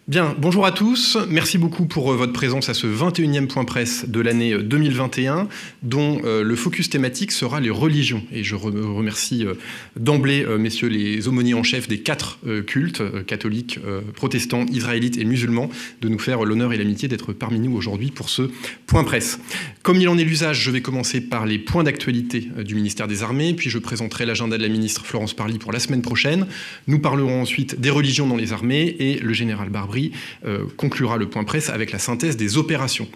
Bien, bonjour à tous. Merci beaucoup pour votre présence à ce 21e point presse de l'année 2021, dont le focus thématique sera les religions. Et je remercie d'emblée, messieurs les aumôniers en chef des 4 cultes, catholiques, protestants, israélites et musulmans, de nous faire l'honneur et l'amitié d'être parmi nous aujourd'hui pour ce point presse. Comme il en est l'usage, je vais commencer par les points d'actualité du ministère des Armées, puis je présenterai l'agenda de la ministre Florence Parly pour la semaine prochaine. Nous parlerons ensuite des religions dans les armées et le général Barbry conclura le point presse avec la synthèse des opérations.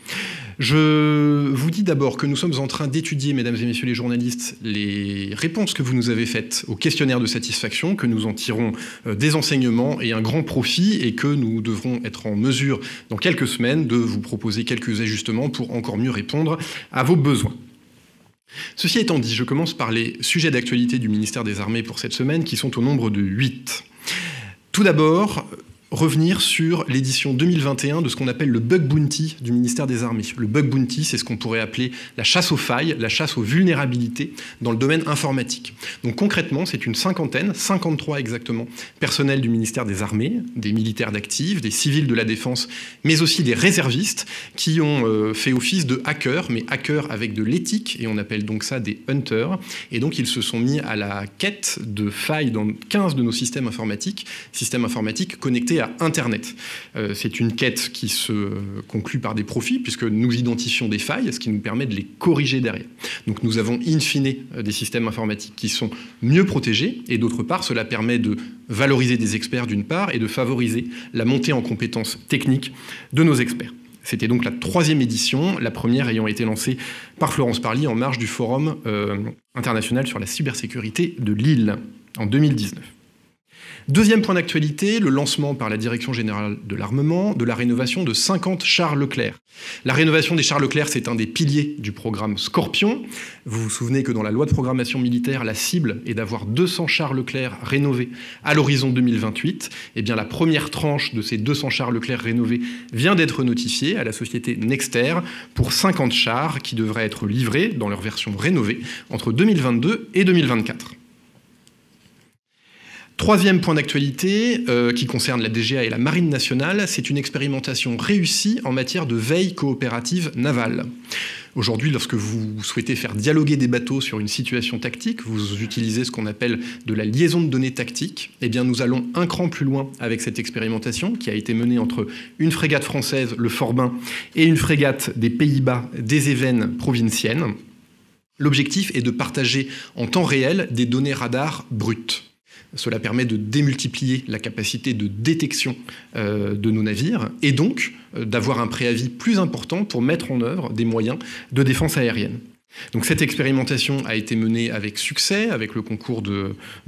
Je vous dis d'abord que nous sommes en train d'étudier, mesdames et messieurs les journalistes, les réponses que vous nous avez faites au questionnaire de satisfaction, que nous en tirons des enseignements et un grand profit, et que nous devrons être en mesure, dans quelques semaines, de vous proposer quelques ajustements pour encore mieux répondre à vos besoins. Ceci étant dit, je commence par les sujets d'actualité du ministère des Armées pour cette semaine, qui sont au nombre de 8. Tout d'abord, revenir sur l'édition 2021 de ce qu'on appelle le bug bounty du ministère des Armées. Le bug bounty, c'est ce qu'on pourrait appeler la chasse aux failles, la chasse aux vulnérabilités dans le domaine informatique. Donc concrètement, c'est une cinquantaine, 53 exactement, personnels du ministère des Armées, des militaires d'actifs, des civils de la défense, mais aussi des réservistes qui ont fait office de hackers, mais hackers avec de l'éthique, et on appelle donc ça des hunters. Et donc ils se sont mis à la quête de failles dans 15 de nos systèmes informatiques connectés à Internet. C'est une quête qui se conclut par des profits, puisque nous identifions des failles, ce qui nous permet de les corriger derrière. Donc nous avons in fine des systèmes informatiques qui sont mieux protégés, et d'autre part, cela permet de valoriser des experts d'une part, et de favoriser la montée en compétences techniques de nos experts. C'était donc la 3e édition, la première ayant été lancée par Florence Parly en marge du Forum international sur la cybersécurité de Lille en 2019. Deuxième point d'actualité, le lancement par la Direction générale de l'armement de la rénovation de 50 chars Leclerc. La rénovation des chars Leclerc, c'est un des piliers du programme Scorpion. Vous vous souvenez que dans la loi de programmation militaire, la cible est d'avoir 200 chars Leclerc rénovés à l'horizon 2028. Eh bien, la première tranche de ces 200 chars Leclerc rénovés vient d'être notifiée à la société Nexter pour 50 chars qui devraient être livrés dans leur version rénovée entre 2022 et 2024. Troisième point d'actualité qui concerne la DGA et la Marine nationale, c'est une expérimentation réussie en matière de veille coopérative navale. Aujourd'hui, lorsque vous souhaitez faire dialoguer des bateaux sur une situation tactique, vous utilisez ce qu'on appelle de la liaison de données tactique. Eh bien, nous allons un cran plus loin avec cette expérimentation qui a été menée entre une frégate française, le Forbin, et une frégate des Pays-Bas, des Évènes provinciennes. L'objectif est de partager en temps réel des données radars brutes. Cela permet de démultiplier la capacité de détection de nos navires et donc d'avoir un préavis plus important pour mettre en œuvre des moyens de défense aérienne. Donc cette expérimentation a été menée avec succès, avec le concours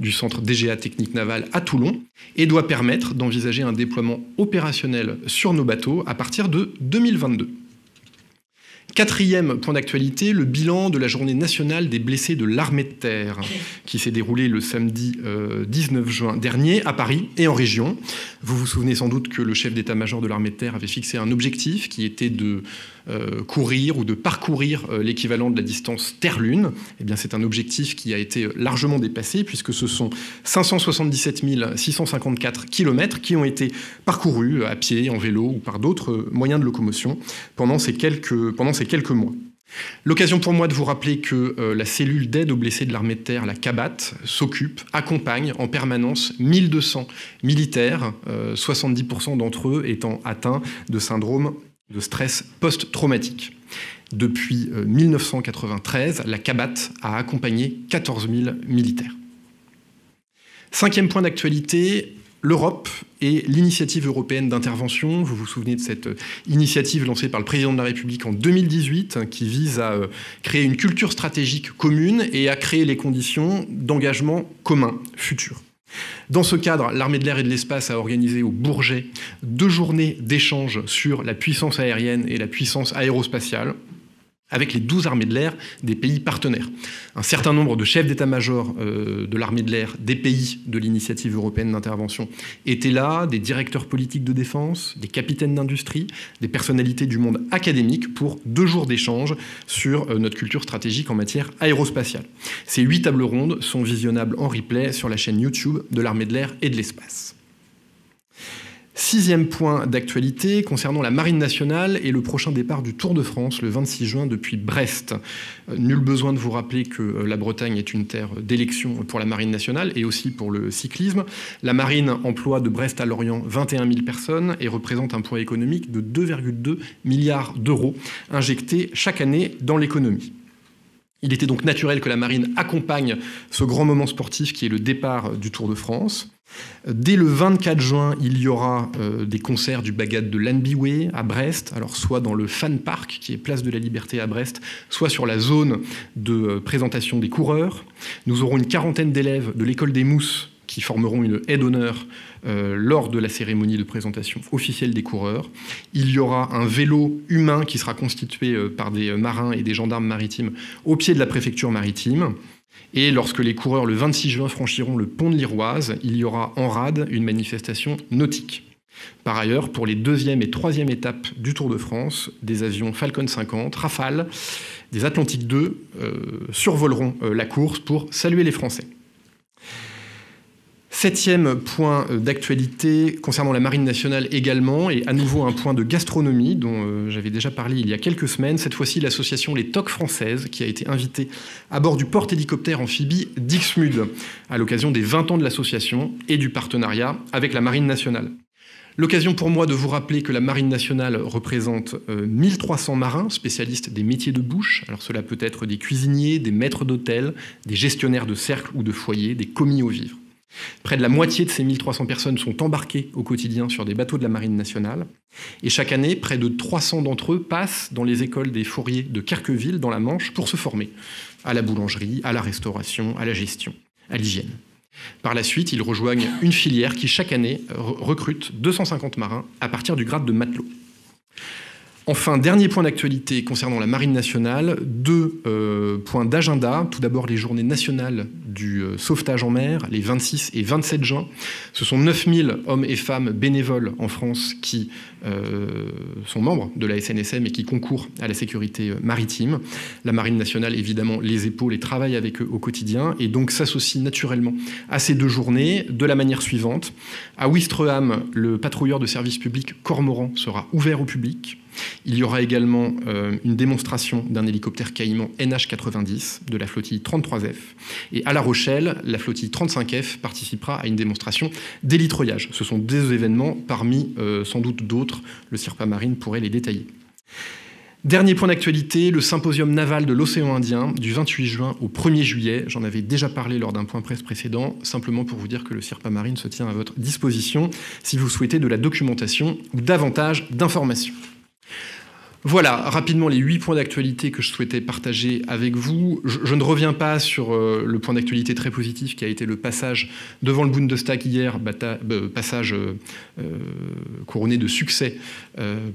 du centre DGA Technique Navale à Toulon, et doit permettre d'envisager un déploiement opérationnel sur nos bateaux à partir de 2022. Quatrième point d'actualité, le bilan de la journée nationale des blessés de l'armée de terre, qui s'est déroulée le samedi 19 juin dernier à Paris et en région. Vous vous souvenez sans doute que le chef d'état-major de l'armée de terre avait fixé un objectif qui était de courir ou de parcourir l'équivalent de la distance Terre-Lune. Eh bien, c'est un objectif qui a été largement dépassé puisque ce sont 577 654 km qui ont été parcourus à pied, en vélo ou par d'autres moyens de locomotion pendant ces quelques mois. L'occasion pour moi de vous rappeler que la cellule d'aide aux blessés de l'armée de terre, la CABAT, accompagne en permanence 1200 militaires, 70% d'entre eux étant atteints de syndrome de stress post-traumatique. Depuis 1993, la CABAT a accompagné 14 000 militaires. 5e point d'actualité, l'Europe et l'initiative européenne d'intervention. Vous vous souvenez de cette initiative lancée par le président de la République en 2018 qui vise à créer une culture stratégique commune et à créer les conditions d'engagement commun futur. Dans ce cadre, l'armée de l'air et de l'espace a organisé au Bourget 2 journées d'échanges sur la puissance aérienne et la puissance aérospatiale avec les 12 armées de l'air des pays partenaires. Un certain nombre de chefs d'état-major de l'armée de l'air des pays de l'initiative européenne d'intervention étaient là, des directeurs politiques de défense, des capitaines d'industrie, des personnalités du monde académique pour 2 jours d'échange sur notre culture stratégique en matière aérospatiale. Ces 8 tables rondes sont visionnables en replay sur la chaîne YouTube de l'armée de l'air et de l'espace. 6e point d'actualité concernant la Marine nationale et le prochain départ du Tour de France le 26 juin depuis Brest. Nul besoin de vous rappeler que la Bretagne est une terre d'élection pour la Marine nationale et aussi pour le cyclisme. La Marine emploie de Brest à Lorient 21 000 personnes et représente un poids économique de 2,2 milliards d'euros injectés chaque année dans l'économie. Il était donc naturel que la Marine accompagne ce grand moment sportif qui est le départ du Tour de France. Dès le 24 juin, il y aura des concerts du Bagad de l'Anbiway à Brest, alors soit dans le Fan Park, qui est place de la Liberté à Brest, soit sur la zone de présentation des coureurs. Nous aurons une quarantaine d'élèves de l'école des Mousses qui formeront une haie d'honneur lors de la cérémonie de présentation officielle des coureurs. Il y aura un vélo humain qui sera constitué par des marins et des gendarmes maritimes au pied de la préfecture maritime. Et lorsque les coureurs, le 26 juin, franchiront le pont de l'Iroise, il y aura en rade une manifestation nautique. Par ailleurs, pour les 2e et 3e étapes du Tour de France, des avions Falcon 50, Rafale, des Atlantique 2 survoleront la course pour saluer les Français. 7e point d'actualité concernant la Marine nationale également, et à nouveau un point de gastronomie dont j'avais déjà parlé il y a quelques semaines. Cette fois-ci, l'association Les Toques Françaises qui a été invitée à bord du porte-hélicoptère amphibie Dixmude à l'occasion des 20 ans de l'association et du partenariat avec la Marine nationale. L'occasion pour moi de vous rappeler que la Marine nationale représente 1300 marins spécialistes des métiers de bouche. Alors cela peut être des cuisiniers, des maîtres d'hôtel, des gestionnaires de cercles ou de foyers, des commis aux vivres. Près de la moitié de ces 1300 personnes sont embarquées au quotidien sur des bateaux de la Marine nationale. Et chaque année, près de 300 d'entre eux passent dans les écoles des fourriers de Querqueville, dans la Manche, pour se former à la boulangerie, à la restauration, à la gestion, à l'hygiène. Par la suite, ils rejoignent une filière qui, chaque année, recrute 250 marins à partir du grade de matelot. Enfin, dernier point d'actualité concernant la Marine nationale, 2 points d'agenda. Tout d'abord, les journées nationales du sauvetage en mer, les 26 et 27 juin. Ce sont 9000 hommes et femmes bénévoles en France qui sont membres de la SNSM et qui concourent à la sécurité maritime. La Marine nationale, évidemment, les épaule et travaille avec eux au quotidien et donc s'associe naturellement à ces 2 journées de la manière suivante. À Ouistreham, le patrouilleur de service public Cormoran sera ouvert au public. Il y aura également une démonstration d'un hélicoptère Caïman NH90 de la flottille 33F. Et à La Rochelle, la flottille 35F participera à une démonstration d'hélitreuillage. Ce sont des événements parmi sans doute d'autres. Le CIRPA Marine pourrait les détailler. Dernier point d'actualité, le symposium naval de l'océan Indien du 28 juin au 1er juillet. J'en avais déjà parlé lors d'un point presse précédent, simplement pour vous dire que le CIRPA Marine se tient à votre disposition si vous souhaitez de la documentation ou davantage d'informations. Voilà, rapidement les 8 points d'actualité que je souhaitais partager avec vous. Je ne reviens pas sur le point d'actualité très positif qui a été le passage devant le Bundestag hier, passage couronné de succès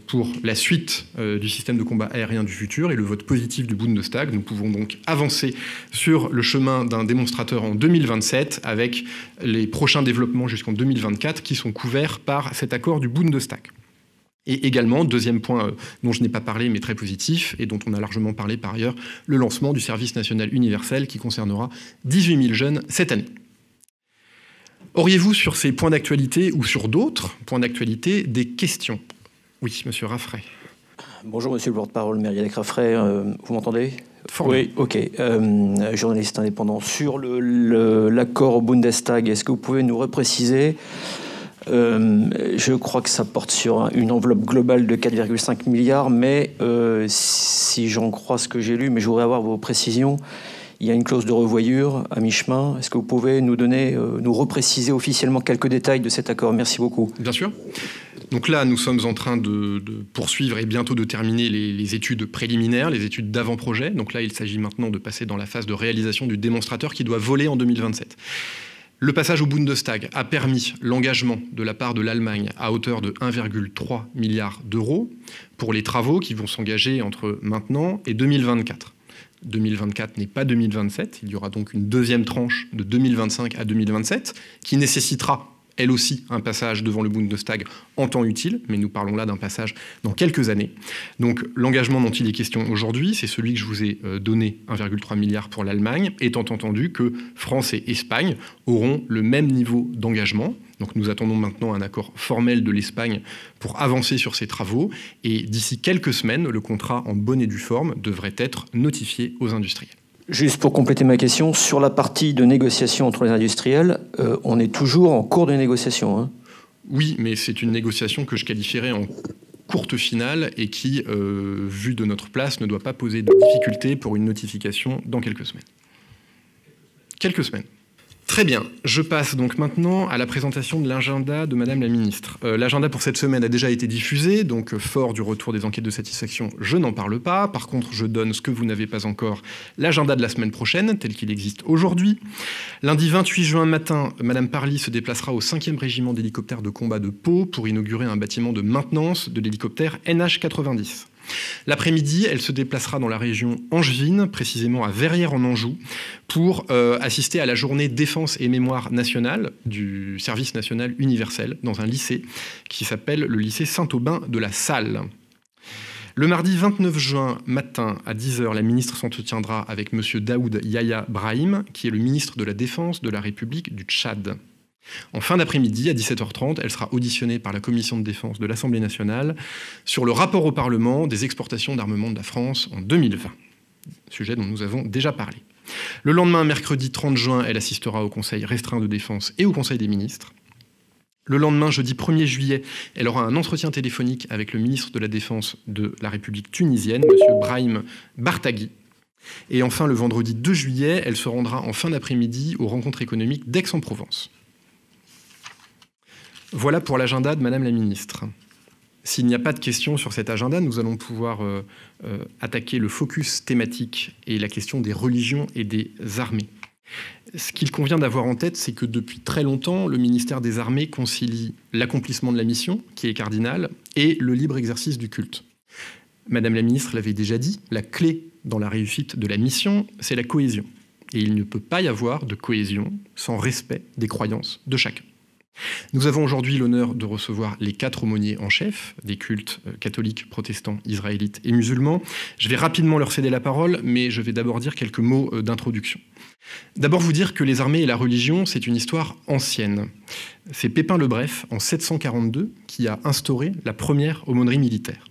pour la suite du système de combat aérien du futur et le vote positif du Bundestag. Nous pouvons donc avancer sur le chemin d'un démonstrateur en 2027 avec les prochains développements jusqu'en 2024 qui sont couverts par cet accord du Bundestag. Et également, deuxième point dont je n'ai pas parlé mais très positif et dont on a largement parlé par ailleurs, le lancement du service national universel qui concernera 18 000 jeunes cette année. Auriez-vous sur ces points d'actualité ou sur d'autres points d'actualité des questions? Oui, monsieur Raffray. Bonjour monsieur le porte-parole, Mériadec Raffray, vous m'entendez? Oui, ok. Journaliste indépendant. Sur l'accord au Bundestag, est-ce que vous pouvez nous repréciser je crois que ça porte sur une enveloppe globale de 4,5 milliards, mais si j'en crois ce que j'ai lu, mais je voudrais avoir vos précisions, il y a une clause de revoyure à mi-chemin. Est-ce que vous pouvez nous repréciser officiellement quelques détails de cet accord? Merci beaucoup. Bien sûr. Donc là, nous sommes en train de poursuivre et bientôt de terminer les études préliminaires, les études d'avant-projet. Donc là, il s'agit maintenant de passer dans la phase de réalisation du démonstrateur qui doit voler en 2027. Le passage au Bundestag a permis l'engagement de la part de l'Allemagne à hauteur de 1,3 milliard d'euros pour les travaux qui vont s'engager entre maintenant et 2024. 2024 n'est pas 2027, il y aura donc une deuxième tranche de 2025 à 2027 qui nécessitera elle aussi un passage devant le Bundestag en temps utile, mais nous parlons là d'un passage dans quelques années. Donc l'engagement dont il est question aujourd'hui, c'est celui que je vous ai donné, 1,3 milliard pour l'Allemagne, étant entendu que France et Espagne auront le même niveau d'engagement Donc nous attendons maintenant un accord formel de l'Espagne pour avancer sur ces travaux, et d'ici quelques semaines, le contrat en bonne et due forme devrait être notifié aux industriels. Juste pour compléter ma question, sur la partie de négociation entre les industriels, on est toujours en cours de négociation, hein? Oui, mais c'est une négociation que je qualifierais en courte finale et qui, vu de notre place, ne doit pas poser de difficultés pour une notification dans quelques semaines. Quelques semaines. Très bien, je passe donc maintenant à la présentation de l'agenda de Madame la Ministre. L'agenda pour cette semaine a déjà été diffusé, donc fort du retour des enquêtes de satisfaction, je n'en parle pas. Par contre, je donne ce que vous n'avez pas encore, l'agenda de la semaine prochaine, tel qu'il existe aujourd'hui. Lundi 28 juin matin, Madame Parly se déplacera au 5e régiment d'hélicoptères de combat de Pau pour inaugurer un bâtiment de maintenance de l'hélicoptère NH90. L'après-midi, elle se déplacera dans la région angevine, précisément à Verrières en Anjou, pour assister à la journée défense et mémoire nationale du service national universel dans un lycée qui s'appelle le lycée Saint-Aubin de la Salle. Le mardi 29 juin matin à 10h, la ministre s'entretiendra avec M. Daoud Yahya Brahim, qui est le ministre de la Défense de la République du Tchad. En fin d'après-midi, à 17h30, elle sera auditionnée par la commission de défense de l'Assemblée nationale sur le rapport au Parlement des exportations d'armement de la France en 2020, sujet dont nous avons déjà parlé. Le lendemain, mercredi 30 juin, elle assistera au Conseil restreint de défense et au Conseil des ministres. Le lendemain, jeudi 1er juillet, elle aura un entretien téléphonique avec le ministre de la Défense de la République tunisienne, M. Brahim Bartaghi. Et enfin, le vendredi 2 juillet, elle se rendra en fin d'après-midi aux rencontres économiques d'Aix-en-Provence. Voilà pour l'agenda de Madame la Ministre. S'il n'y a pas de questions sur cet agenda, nous allons pouvoir attaquer le focus thématique et la question des religions et des armées. Ce qu'il convient d'avoir en tête, c'est que depuis très longtemps, le ministère des Armées concilie l'accomplissement de la mission, qui est cardinale, et le libre exercice du culte. Madame la Ministre l'avait déjà dit, la clé dans la réussite de la mission, c'est la cohésion. Et il ne peut pas y avoir de cohésion sans respect des croyances de chacun. Nous avons aujourd'hui l'honneur de recevoir les 4 aumôniers en chef des cultes catholiques, protestants, israélites et musulmans. Je vais rapidement leur céder la parole, mais je vais d'abord dire quelques mots d'introduction. D'abord vous dire que les armées et la religion, c'est une histoire ancienne. C'est Pépin le Bref, en 742, qui a instauré la première aumônerie militaire.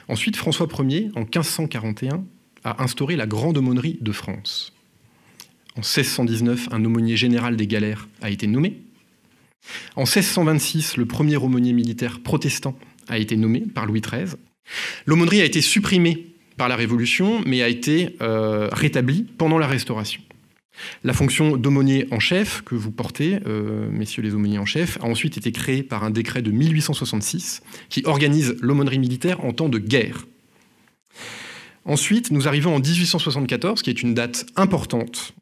Ensuite, François Ier, en 1541, a instauré la grande aumônerie de France. En 1619, un aumônier général des galères a été nommé. En 1626, le premier aumônier militaire protestant a été nommé par Louis XIII. L'aumônerie a été supprimée par la Révolution, mais a été rétablie pendant la Restauration. La fonction d'aumônier en chef que vous portez, messieurs les aumôniers en chef, a ensuite été créée par un décret de 1866 qui organise l'aumônerie militaire en temps de guerre. Ensuite, nous arrivons en 1874, qui est une date importante,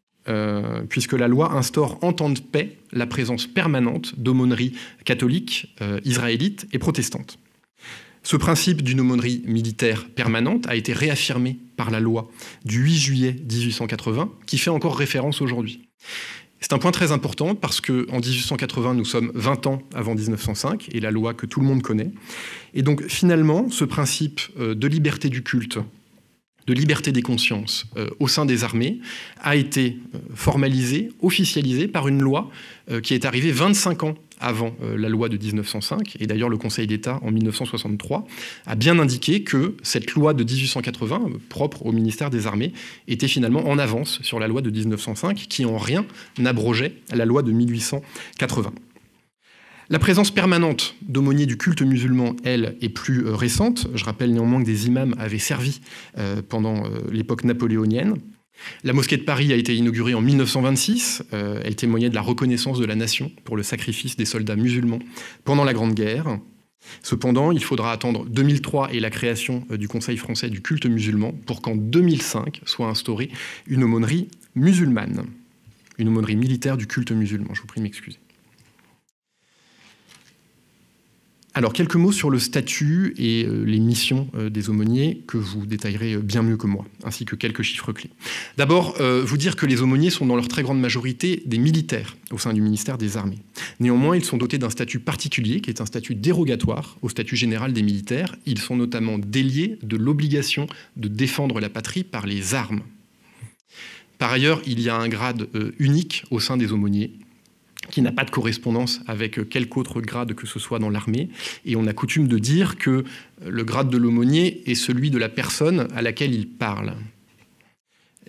puisque la loi instaure en temps de paix la présence permanente d'aumôneries catholiques, israélites et protestantes. Ce principe d'une aumônerie militaire permanente a été réaffirmé par la loi du 8 juillet 1880, qui fait encore référence aujourd'hui. C'est un point très important parce qu'en 1880, nous sommes 20 ans avant 1905, et la loi que tout le monde connaît. Et donc finalement, ce principe de liberté du culte, de liberté des consciences au sein des armées a été formalisé, officialisé par une loi qui est arrivée 25 ans avant la loi de 1905. Et d'ailleurs, le Conseil d'État, en 1963, a bien indiqué que cette loi de 1880, propre au ministère des Armées, était finalement en avance sur la loi de 1905, qui en rien n'abrogeait la loi de 1880. La présence permanente d'aumôniers du culte musulman, elle, est plus récente. Je rappelle néanmoins que des imams avaient servi pendant l'époque napoléonienne. La mosquée de Paris a été inaugurée en 1926. Elle témoignait de la reconnaissance de la nation pour le sacrifice des soldats musulmans pendant la Grande Guerre. Cependant, il faudra attendre 2003 et la création du Conseil français du culte musulman pour qu'en 2005 soit instaurée une aumônerie musulmane, une aumônerie militaire du culte musulman. Je vous prie de m'excuser. Alors, quelques mots sur le statut et les missions des aumôniers que vous détaillerez bien mieux que moi, ainsi que quelques chiffres clés. D'abord, vous dire que les aumôniers sont dans leur très grande majorité des militaires au sein du ministère des Armées. Néanmoins, ils sont dotés d'un statut particulier, qui est un statut dérogatoire au statut général des militaires. Ils sont notamment déliés de l'obligation de défendre la patrie par les armes. Par ailleurs, il y a un grade unique au sein des aumôniers, qui n'a pas de correspondance avec quelque autre grade que ce soit dans l'armée. Et on a coutume de dire que le grade de l'aumônier est celui de la personne à laquelle il parle.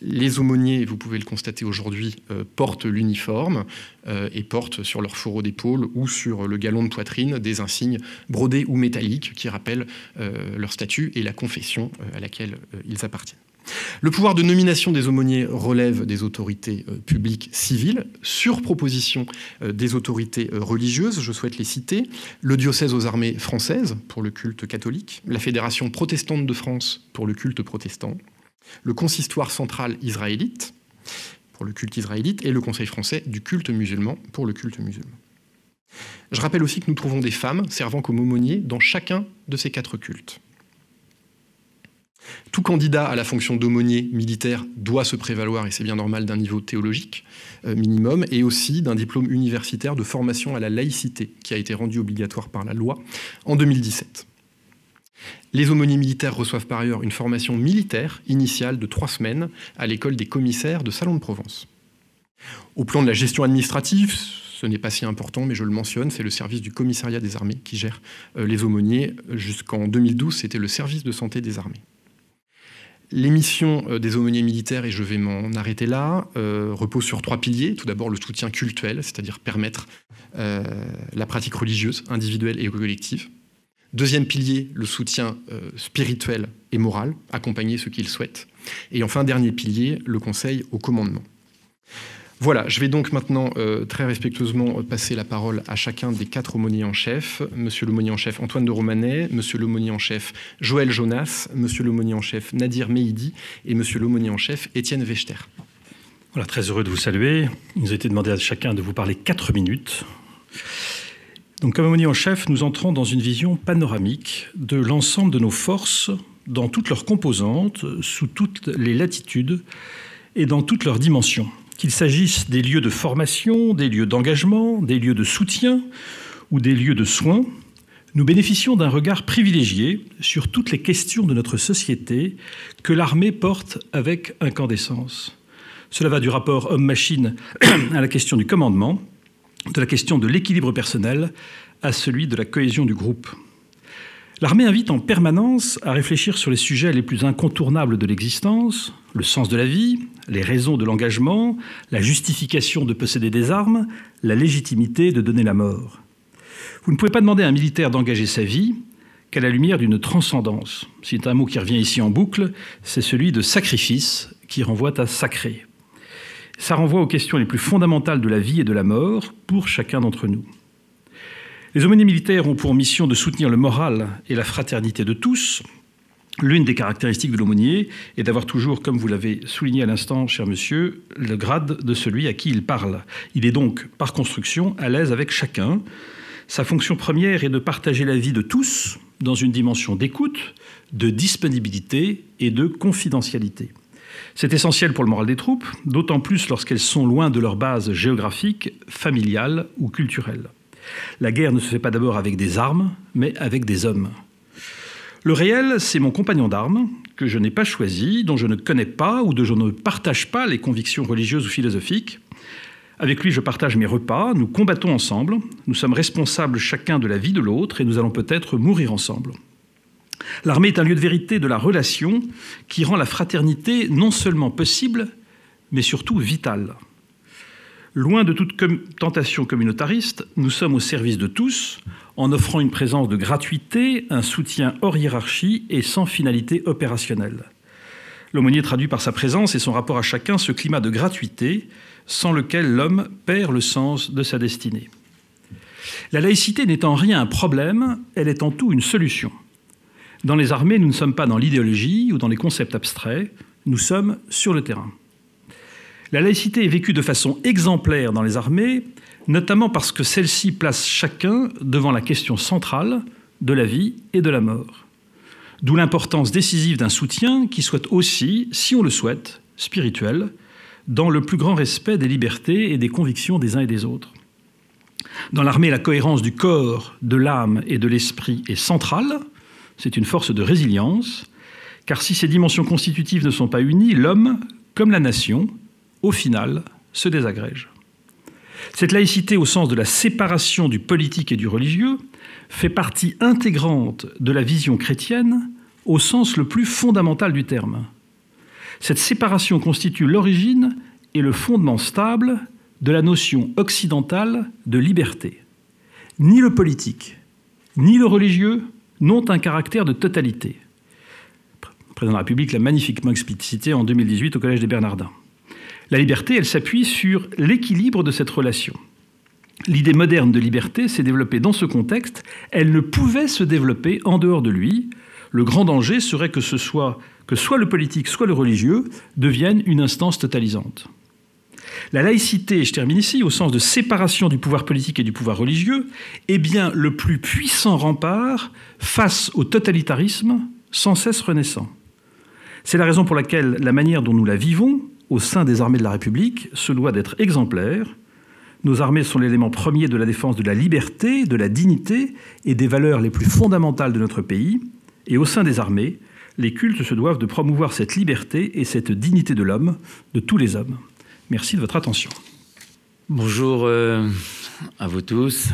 Les aumôniers, vous pouvez le constater aujourd'hui, portent l'uniforme et portent sur leur fourreau d'épaule ou sur le galon de poitrine des insignes brodés ou métalliques qui rappellent leur statut et la confession à laquelle ils appartiennent. Le pouvoir de nomination des aumôniers relève des autorités publiques civiles sur proposition des autorités religieuses. Je souhaite les citer. Le diocèse aux armées françaises pour le culte catholique, la Fédération protestante de France pour le culte protestant, le consistoire central israélite pour le culte israélite et le Conseil français du culte musulman pour le culte musulman. Je rappelle aussi que nous trouvons des femmes servant comme aumôniers dans chacun de ces 4 cultes. Tout candidat à la fonction d'aumônier militaire doit se prévaloir, et c'est bien normal, d'un niveau théologique minimum et aussi d'un diplôme universitaire de formation à la laïcité qui a été rendu obligatoire par la loi en 2017. Les aumôniers militaires reçoivent par ailleurs une formation militaire initiale de 3 semaines à l'école des commissaires de Salon de Provence. Au plan de la gestion administrative, ce n'est pas si important, mais je le mentionne, c'est le service du commissariat des armées qui gère les aumôniers. Jusqu'en 2012, c'était le service de santé des armées. Les missions des aumôniers militaires, et je vais m'en arrêter là, reposent sur 3 piliers. Tout d'abord, le soutien cultuel, c'est-à-dire permettre la pratique religieuse, individuelle et collective. Deuxième pilier, le soutien spirituel et moral, accompagner ceux qui le souhaitent. Et enfin, dernier pilier, le conseil au commandement. Voilà, je vais donc maintenant très respectueusement passer la parole à chacun des 4 aumôniers en chef. Monsieur l'aumônier en chef Antoine de Romanet, monsieur l'aumônier en chef Joël Jonas, monsieur l'aumônier en chef Nadir Mehidi et monsieur l'aumônier en chef Étienne Wechter. Voilà, très heureux de vous saluer. Il nous a été demandé à chacun de vous parler 4 minutes. Donc, comme aumônier en chef, nous entrons dans une vision panoramique de l'ensemble de nos forces dans toutes leurs composantes, sous toutes les latitudes et dans toutes leurs dimensions. Qu'il s'agisse des lieux de formation, des lieux d'engagement, des lieux de soutien ou des lieux de soins, nous bénéficions d'un regard privilégié sur toutes les questions de notre société que l'armée porte avec incandescence. Cela va du rapport homme-machine à la question du commandement, de la question de l'équilibre personnel à celui de la cohésion du groupe. L'armée invite en permanence à réfléchir sur les sujets les plus incontournables de l'existence, le sens de la vie, les raisons de l'engagement, la justification de posséder des armes, la légitimité de donner la mort. Vous ne pouvez pas demander à un militaire d'engager sa vie qu'à la lumière d'une transcendance. C'est un mot qui revient ici en boucle, c'est celui de sacrifice qui renvoie à sacré. Ça renvoie aux questions les plus fondamentales de la vie et de la mort pour chacun d'entre nous. Les aumôniers militaires ont pour mission de soutenir le moral et la fraternité de tous. L'une des caractéristiques de l'aumônier est d'avoir toujours, comme vous l'avez souligné à l'instant, cher monsieur, le grade de celui à qui il parle. Il est donc, par construction, à l'aise avec chacun. Sa fonction première est de partager la vie de tous dans une dimension d'écoute, de disponibilité et de confidentialité. C'est essentiel pour le moral des troupes, d'autant plus lorsqu'elles sont loin de leur base géographique, familiale ou culturelle. La guerre ne se fait pas d'abord avec des armes, mais avec des hommes. Le réel, c'est mon compagnon d'armes, que je n'ai pas choisi, dont je ne connais pas ou dont je ne partage pas les convictions religieuses ou philosophiques. Avec lui, je partage mes repas, nous combattons ensemble, nous sommes responsables chacun de la vie de l'autre et nous allons peut-être mourir ensemble. L'armée est un lieu de vérité de la relation qui rend la fraternité non seulement possible, mais surtout vitale. Loin de toute tentation communautariste, nous sommes au service de tous, en offrant une présence de gratuité, un soutien hors hiérarchie et sans finalité opérationnelle. L'aumônier traduit par sa présence et son rapport à chacun ce climat de gratuité sans lequel l'homme perd le sens de sa destinée. La laïcité n'est en rien un problème, elle est en tout une solution. Dans les armées, nous ne sommes pas dans l'idéologie ou dans les concepts abstraits, nous sommes sur le terrain. La laïcité est vécue de façon exemplaire dans les armées, notamment parce que celle-ci place chacun devant la question centrale de la vie et de la mort. D'où l'importance décisive d'un soutien qui soit aussi, si on le souhaite, spirituel, dans le plus grand respect des libertés et des convictions des uns et des autres. Dans l'armée, la cohérence du corps, de l'âme et de l'esprit est centrale. C'est une force de résilience, car si ces dimensions constitutives ne sont pas unies, l'homme, comme la nation, au final, se désagrège. Cette laïcité, au sens de la séparation du politique et du religieux, fait partie intégrante de la vision chrétienne au sens le plus fondamental du terme. Cette séparation constitue l'origine et le fondement stable de la notion occidentale de liberté. Ni le politique, ni le religieux n'ont un caractère de totalité. Le président de la République l'a magnifiquement explicité en 2018 au Collège des Bernardins. La liberté, elle s'appuie sur l'équilibre de cette relation. L'idée moderne de liberté s'est développée dans ce contexte. Elle ne pouvait se développer en dehors de lui. Le grand danger serait que soit le politique, soit le religieux deviennent une instance totalisante. La laïcité, je termine ici, au sens de séparation du pouvoir politique et du pouvoir religieux, est bien le plus puissant rempart face au totalitarisme sans cesse renaissant. C'est la raison pour laquelle la manière dont nous la vivons au sein des armées de la République se doit d'être exemplaire. Nos armées sont l'élément premier de la défense de la liberté, de la dignité et des valeurs les plus fondamentales de notre pays. Et au sein des armées, les cultes se doivent de promouvoir cette liberté et cette dignité de l'homme, de tous les hommes. Merci de votre attention. Bonjour à vous tous.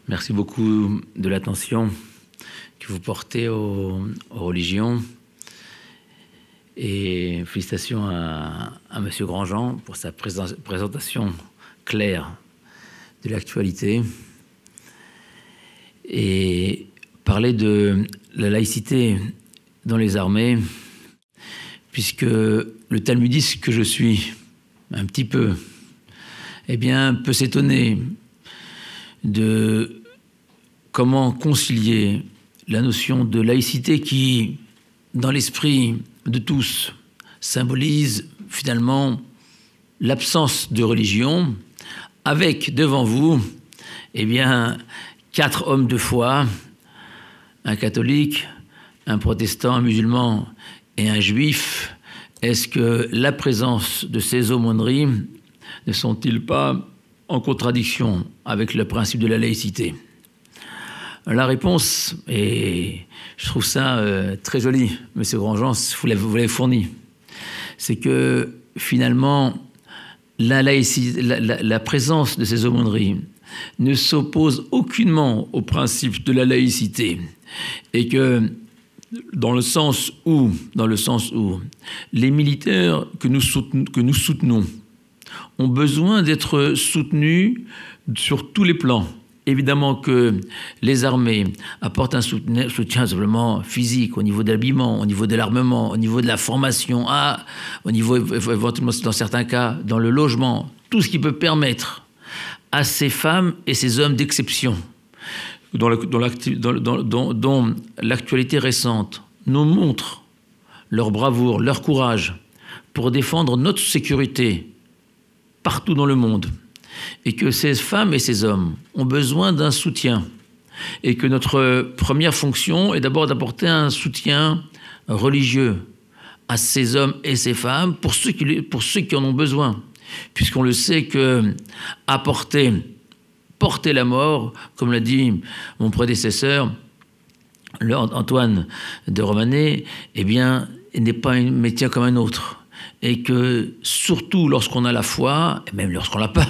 Merci beaucoup de l'attention que vous portez aux religions. Et félicitations à M. Grandjean pour sa présentation claire de l'actualité. Et parler de la laïcité dans les armées, puisque le talmudiste que je suis, un petit peu, eh bien, peut s'étonner de comment concilier la notion de laïcité qui, dans l'esprit de tous, symbolise finalement l'absence de religion, avec devant vous, eh bien, 4 hommes de foi, un catholique, un protestant, un musulman et un juif. Est-ce que la présence de ces aumôneries ne sont-ils pas en contradiction avec le principe de la laïcité? La réponse, et je trouve ça très joli, M. Grandjean, vous l'avez fourni, c'est que finalement, la présence de ces aumôneries ne s'oppose aucunement au principe de la laïcité, et que dans le sens où les militaires que nous soutenons ont besoin d'être soutenus sur tous les plans. Évidemment que les armées apportent un soutien simplement physique, au niveau de l'habillement, au niveau de l'armement, au niveau de la formation, au niveau, éventuellement, dans certains cas, dans le logement, tout ce qui peut permettre à ces femmes et ces hommes d'exception, dont l'actualité récente nous montre leur bravoure, leur courage pour défendre notre sécurité partout dans le monde, et que ces femmes et ces hommes ont besoin d'un soutien, et que notre première fonction est d'abord d'apporter un soutien religieux à ces hommes et ces femmes pour ceux qui en ont besoin, puisqu'on le sait que porter la mort, comme l'a dit mon prédécesseur, Antoine de Romanet, eh bien, n'est pas un métier comme un autre. Et que, surtout lorsqu'on a la foi, et même lorsqu'on l'a pas,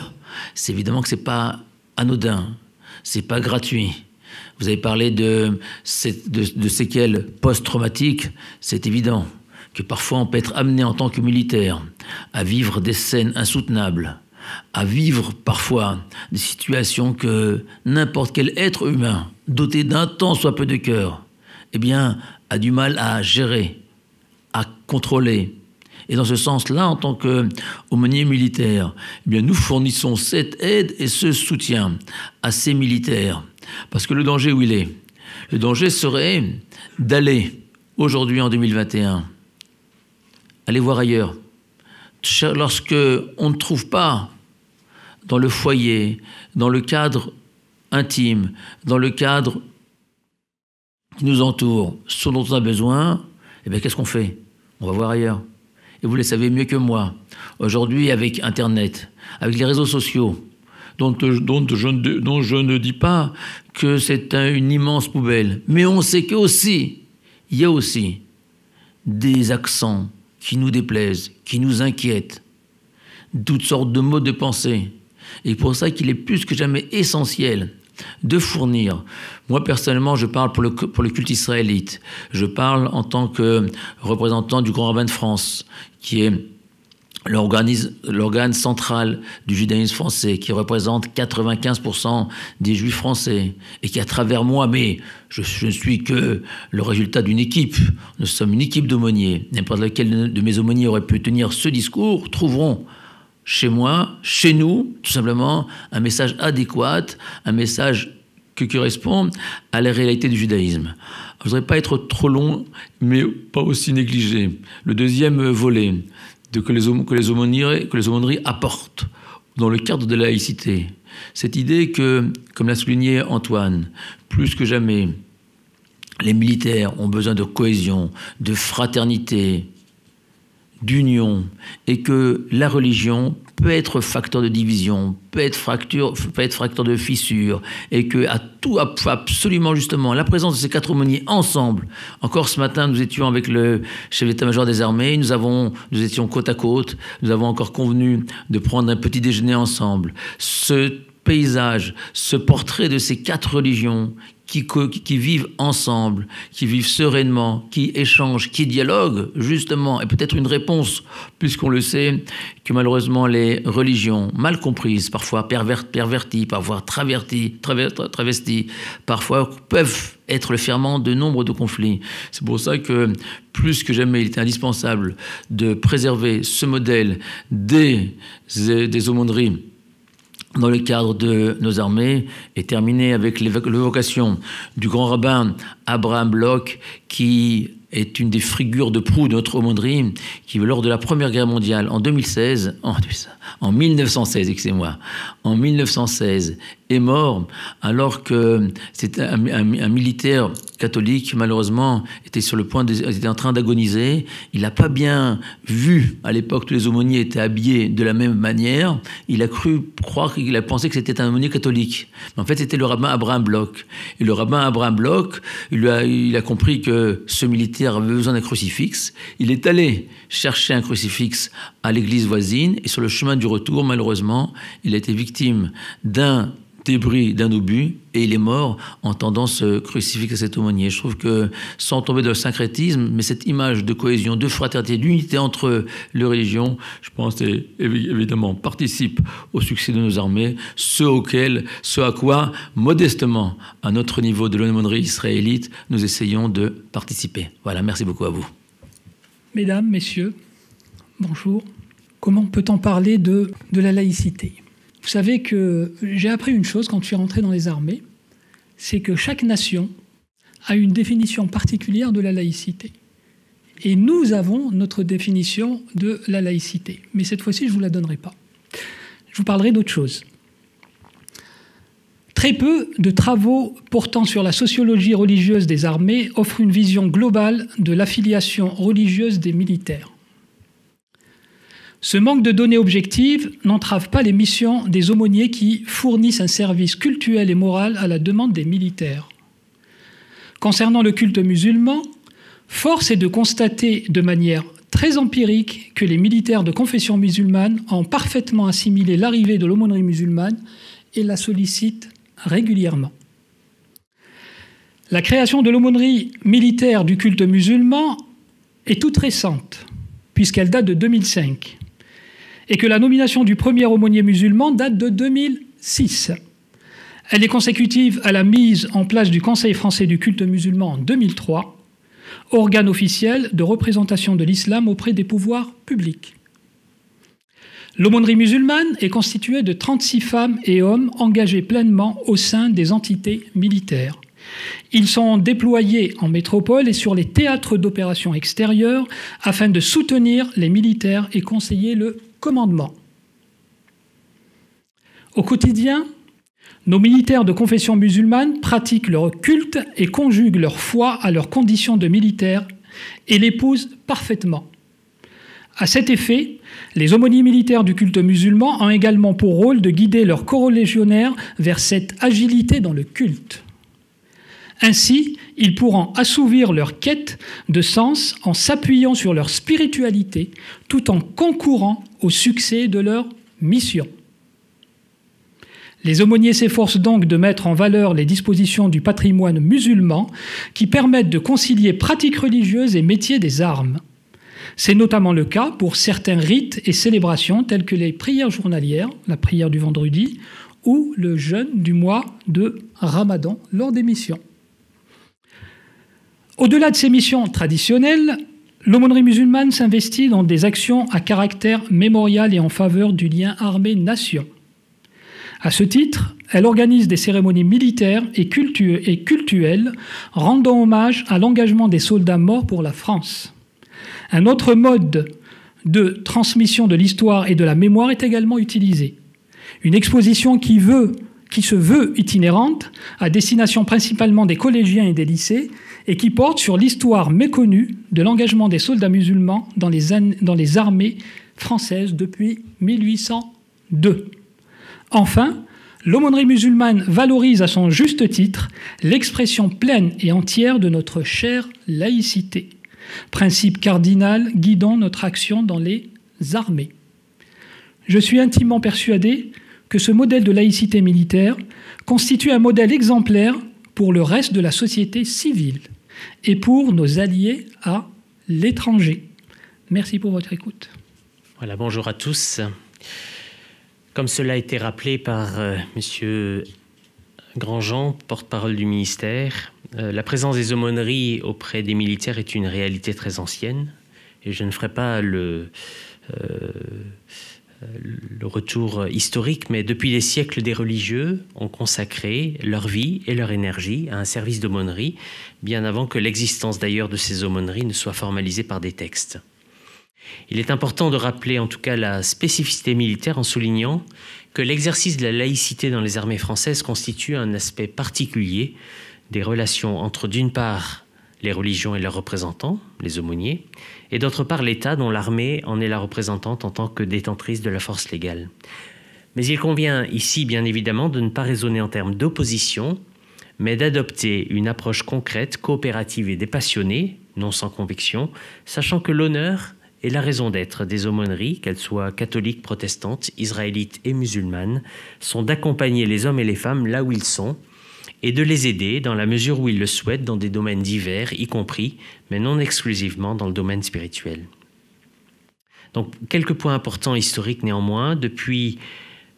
c'est évidemment que c'est pas anodin, c'est pas gratuit. Vous avez parlé de séquelles post-traumatiques, c'est évident que parfois on peut être amené en tant que militaire à vivre des scènes insoutenables, à vivre parfois des situations que n'importe quel être humain, doté d'un tant soit peu de cœur, eh bien, a du mal à gérer, à contrôler. Et dans ce sens-là, en tant qu'aumônier militaire, eh bien, nous fournissons cette aide et ce soutien à ces militaires. Parce que le danger, où il est? Le danger serait d'aller, aujourd'hui en 2021, aller voir ailleurs. Lorsque on ne trouve pas dans le foyer, dans le cadre intime, dans le cadre qui nous entoure, ce dont on a besoin, eh bien, qu'est-ce qu'on fait? On va voir ailleurs. Et vous le savez mieux que moi. Aujourd'hui, avec Internet, avec les réseaux sociaux, dont je ne dis pas que c'est une immense poubelle, mais on sait qu'il y a aussi des accents qui nous déplaisent, qui nous inquiètent, toutes sortes de modes de pensée Et pour ça qu'il est plus que jamais essentiel de fournir. Moi, personnellement, je parle pour le culte israélite. Je parle en tant que représentant du Grand Rabbin de France, qui est l'organe central du judaïsme français, qui représente 95% des juifs français, et qui, à travers moi, mais je ne suis que le résultat d'une équipe, nous sommes une équipe d'aumôniers, n'importe lequel de mes aumôniers aurait pu tenir ce discours, trouveront chez moi, chez nous, tout simplement, un message adéquat, un message qui correspond à la réalité du judaïsme. Je ne voudrais pas être trop long, mais pas aussi négligé. Le deuxième volet, que les aumôneries apportent dans le cadre de la laïcité. Cette idée que, comme l'a souligné Antoine, plus que jamais, les militaires ont besoin de cohésion, de fraternité, d'union, et que la religion peut être facteur de division, peut être facteur de fissure, et que absolument justement, la présence de ces 4 aumôniers ensemble. Encore ce matin, nous étions avec le chef d'état-major des armées, nous étions côte à côte, nous avons encore convenu de prendre un petit déjeuner ensemble. Ce paysage, ce portrait de ces 4 religions qui vivent ensemble, qui vivent sereinement, qui échangent, qui dialoguent, justement, et peut-être une réponse, puisqu'on le sait, que malheureusement les religions, mal comprises, parfois perverties, parfois travesties, parfois peuvent être le ferment de nombre de conflits. C'est pour ça que, plus que jamais, il est indispensable de préserver ce modèle des aumôneries dans le cadre de nos armées, et terminer avec l'évocation du grand rabbin Abraham Bloch, qui est une des figures de proue de notre aumônerie, qui, lors de la Première Guerre mondiale, en 1916, est mort, alors que c'était un militaire catholique, malheureusement, était en train d'agoniser. Il n'a pas bien vu, à l'époque, tous les aumôniers étaient habillés de la même manière. Il a il a pensé que c'était un aumônier catholique. Mais en fait, c'était le rabbin Abraham Bloch. Et le rabbin Abraham Bloch, il a compris que ce militaire avait besoin d'un crucifix. Il est allé chercher un crucifix à l'église voisine, et sur le chemin du retour, malheureusement, il a été victime d'un débris d'un obus, et il est mort en tendant ce crucifix à cet aumônier. Je trouve que, sans tomber dans le syncrétisme, mais cette image de cohésion, de fraternité, d'unité entre les religions, je pense, évidemment, participe au succès de nos armées, ce à quoi, modestement, à notre niveau de l'aumônerie israélite, nous essayons de participer. Voilà, merci beaucoup à vous. Mesdames, messieurs, bonjour. Comment peut-on parler de la laïcité ? Vous savez que j'ai appris une chose quand je suis rentré dans les armées, c'est que chaque nation a une définition particulière de la laïcité. Et nous avons notre définition de la laïcité. Mais cette fois-ci, je ne vous la donnerai pas. Je vous parlerai d'autre chose. Très peu de travaux portant sur la sociologie religieuse des armées offrent une vision globale de l'affiliation religieuse des militaires. Ce manque de données objectives n'entrave pas les missions des aumôniers qui fournissent un service cultuel et moral à la demande des militaires. Concernant le culte musulman, force est de constater de manière très empirique que les militaires de confession musulmane ont parfaitement assimilé l'arrivée de l'aumônerie musulmane et la sollicitent régulièrement. La création de l'aumônerie militaire du culte musulman est toute récente, puisqu'elle date de 2005. Et que la nomination du premier aumônier musulman date de 2006. Elle est consécutive à la mise en place du Conseil français du culte musulman en 2003, organe officiel de représentation de l'islam auprès des pouvoirs publics. L'aumônerie musulmane est constituée de 36 femmes et hommes engagés pleinement au sein des entités militaires. Ils sont déployés en métropole et sur les théâtres d'opérations extérieures afin de soutenir les militaires et conseiller le commandement. Au quotidien, nos militaires de confession musulmane pratiquent leur culte et conjuguent leur foi à leurs conditions de militaires et l'épousent parfaitement. À cet effet, les aumôniers militaires du culte musulman ont également pour rôle de guider leurs corolégionnaires vers cette agilité dans le culte. Ainsi, ils pourront assouvir leur quête de sens en s'appuyant sur leur spiritualité tout en concourant au succès de leur mission. Les aumôniers s'efforcent donc de mettre en valeur les dispositions du patrimoine musulman qui permettent de concilier pratiques religieuses et métiers des armes. C'est notamment le cas pour certains rites et célébrations tels que les prières journalières, la prière du vendredi, ou le jeûne du mois de Ramadan lors des missions. Au-delà de ces missions traditionnelles, l'aumônerie musulmane s'investit dans des actions à caractère mémorial et en faveur du lien armée-nation. À ce titre, elle organise des cérémonies militaires et cultuelles rendant hommage à l'engagement des soldats morts pour la France. Un autre mode de transmission de l'histoire et de la mémoire est également utilisé. Une exposition qui se veut itinérante, à destination principalement des collégiens et des lycées, et qui porte sur l'histoire méconnue de l'engagement des soldats musulmans dans les armées françaises depuis 1802. Enfin, l'aumônerie musulmane valorise à son juste titre l'expression pleine et entière de notre chère laïcité, principe cardinal guidant notre action dans les armées. Je suis intimement persuadé que ce modèle de laïcité militaire constitue un modèle exemplaire pour le reste de la société civile et pour nos alliés à l'étranger. Merci pour votre écoute. Voilà, bonjour à tous. Comme cela a été rappelé par M. Grandjean, porte-parole du ministère, la présence des aumôneries auprès des militaires est une réalité très ancienne et je ne ferai pas le retour historique, mais depuis des siècles, des religieux ont consacré leur vie et leur énergie à un service d'aumônerie, bien avant que l'existence d'ailleurs de ces aumôneries ne soit formalisée par des textes. Il est important de rappeler en tout cas la spécificité militaire en soulignant que l'exercice de la laïcité dans les armées françaises constitue un aspect particulier des relations entre d'une part les religions et leurs représentants, les aumôniers, et d'autre part l'État dont l'armée en est la représentante en tant que détentrice de la force légale. Mais il convient ici bien évidemment de ne pas raisonner en termes d'opposition, mais d'adopter une approche concrète, coopérative et dépassionnée, non sans conviction, sachant que l'honneur et la raison d'être des aumôneries, qu'elles soient catholiques, protestantes, israélites et musulmanes, sont d'accompagner les hommes et les femmes là où ils sont et de les aider dans la mesure où ils le souhaitent dans des domaines divers, y compris, mais non exclusivement, dans le domaine spirituel. Donc, quelques points importants historiques néanmoins. Depuis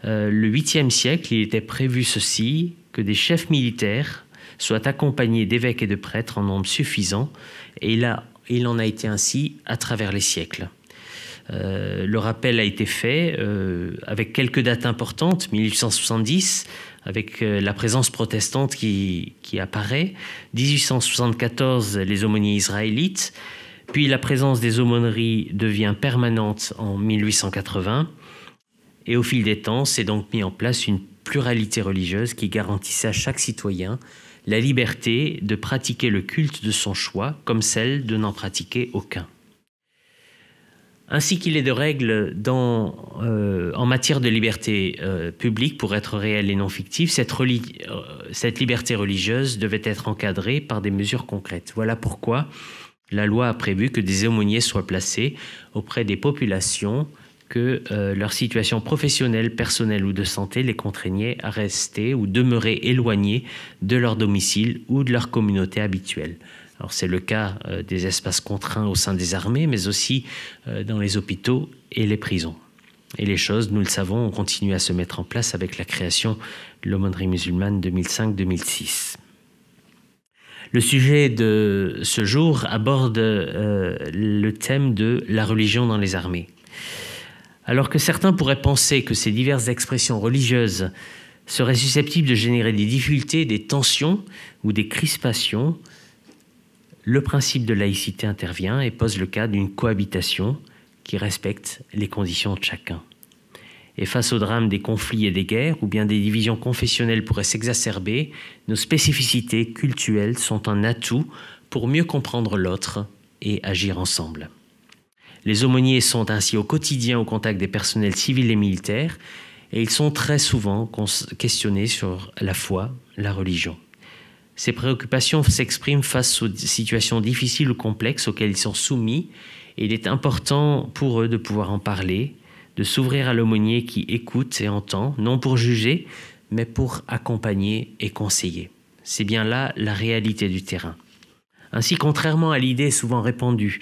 le 8e siècle, il était prévu ceci, que des chefs militaires soient accompagnés d'évêques et de prêtres en nombre suffisant, et il en a été ainsi à travers les siècles. Le rappel a été fait avec quelques dates importantes, 1870, avec la présence protestante qui apparaît, 1874, les aumôniers israélites, puis la présence des aumôneries devient permanente en 1880, et au fil des temps, s'est donc mis en place une pluralité religieuse qui garantissait à chaque citoyen la liberté de pratiquer le culte de son choix, comme celle de n'en pratiquer aucun. Ainsi qu'il est de règles en matière de liberté publique pour être réelle et non fictive, cette liberté religieuse devait être encadrée par des mesures concrètes. Voilà pourquoi la loi a prévu que des aumôniers soient placés auprès des populations que leur situation professionnelle, personnelle ou de santé les contraignait à rester ou demeurer éloignés de leur domicile ou de leur communauté habituelle. Alors c'est le cas des espaces contraints au sein des armées, mais aussi dans les hôpitaux et les prisons. Et les choses, nous le savons, ont continué à se mettre en place avec la création de l'aumônerie musulmane 2005-2006. Le sujet de ce jour aborde le thème de la religion dans les armées. Alors que certains pourraient penser que ces diverses expressions religieuses seraient susceptibles de générer des difficultés, des tensions ou des crispations, le principe de laïcité intervient et pose le cas d'une cohabitation qui respecte les conditions de chacun. Et face au drame des conflits et des guerres, ou bien des divisions confessionnelles pourraient s'exacerber, nos spécificités cultuelles sont un atout pour mieux comprendre l'autre et agir ensemble. Les aumôniers sont ainsi au quotidien au contact des personnels civils et militaires, et ils sont très souvent questionnés sur la foi, la religion. Ces préoccupations s'expriment face aux situations difficiles ou complexes auxquelles ils sont soumis, et il est important pour eux de pouvoir en parler, de s'ouvrir à l'aumônier qui écoute et entend, non pour juger, mais pour accompagner et conseiller. C'est bien là la réalité du terrain. Ainsi, contrairement à l'idée souvent répandue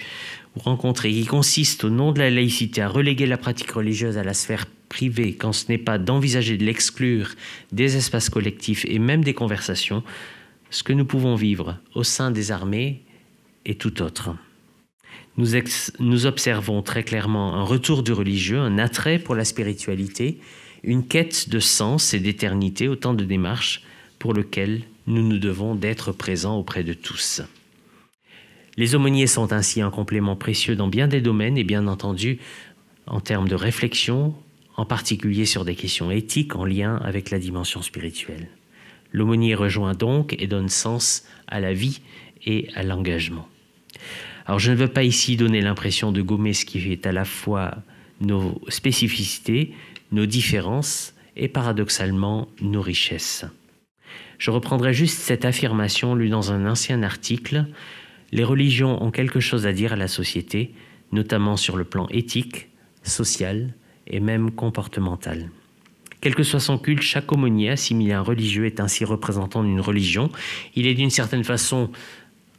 ou rencontrée qui consiste au nom de la laïcité à reléguer la pratique religieuse à la sphère privée quand ce n'est pas d'envisager de l'exclure des espaces collectifs et même des conversations, ce que nous pouvons vivre au sein des armées est tout autre. Nous observons très clairement un retour du religieux, un attrait pour la spiritualité, une quête de sens et d'éternité, autant de démarches pour lesquelles nous nous devons d'être présents auprès de tous. Les aumôniers sont ainsi un complément précieux dans bien des domaines et bien entendu en termes de réflexion, en particulier sur des questions éthiques en lien avec la dimension spirituelle. L'aumônier rejoint donc et donne sens à la vie et à l'engagement. Alors je ne veux pas ici donner l'impression de gommer ce qui est à la fois nos spécificités, nos différences et paradoxalement nos richesses. Je reprendrai juste cette affirmation lue dans un ancien article. Les religions ont quelque chose à dire à la société, notamment sur le plan éthique, social et même comportemental. Quel que soit son culte, chaque aumônier assimilé à un religieux est ainsi représentant d'une religion. Il est d'une certaine façon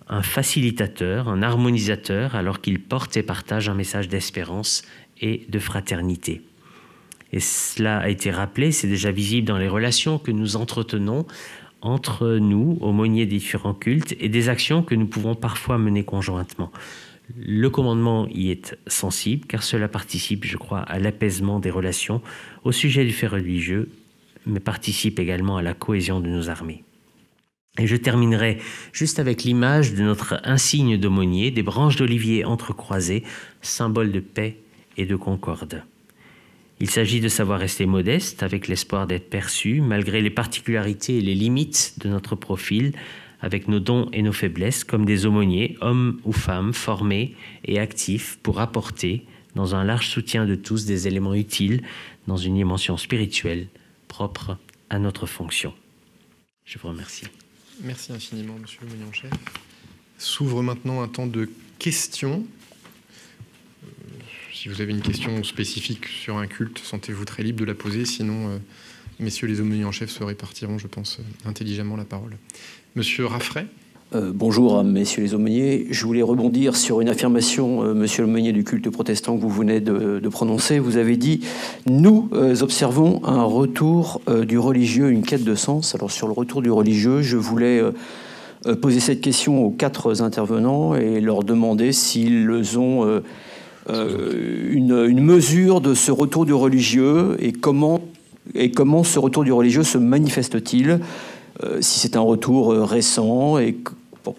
un facilitateur, un harmonisateur, alors qu'il porte et partage un message d'espérance et de fraternité. Et cela a été rappelé, c'est déjà visible dans les relations que nous entretenons entre nous, aumôniers des différents cultes, et des actions que nous pouvons parfois mener conjointement. Le commandement y est sensible, car cela participe, je crois, à l'apaisement des relations au sujet du fait religieux, mais participe également à la cohésion de nos armées. Et je terminerai juste avec l'image de notre insigne d'aumônier, des branches d'olivier entrecroisées, symbole de paix et de concorde. Il s'agit de savoir rester modeste avec l'espoir d'être perçu, malgré les particularités et les limites de notre profil, avec nos dons et nos faiblesses, comme des aumôniers, hommes ou femmes, formés et actifs pour apporter, dans un large soutien de tous, des éléments utiles dans une dimension spirituelle propre à notre fonction. Je vous remercie. Merci infiniment, monsieur l'aumônier en chef. S'ouvre maintenant un temps de questions. Si vous avez une question spécifique sur un culte, sentez-vous très libre de la poser. Sinon, messieurs les aumôniers en chef se répartiront, je pense, intelligemment la parole. Monsieur Raffray. Bonjour à messieurs les aumôniers. Je voulais rebondir sur une affirmation, monsieur l'aumônier du culte protestant, que vous venez de prononcer. Vous avez dit « Nous observons un retour du religieux, une quête de sens ». Alors sur le retour du religieux, je voulais poser cette question aux 4 intervenants et leur demander s'ils ont une mesure de ce retour du religieux et comment ce retour du religieux se manifeste-t-il, si c'est un retour récent et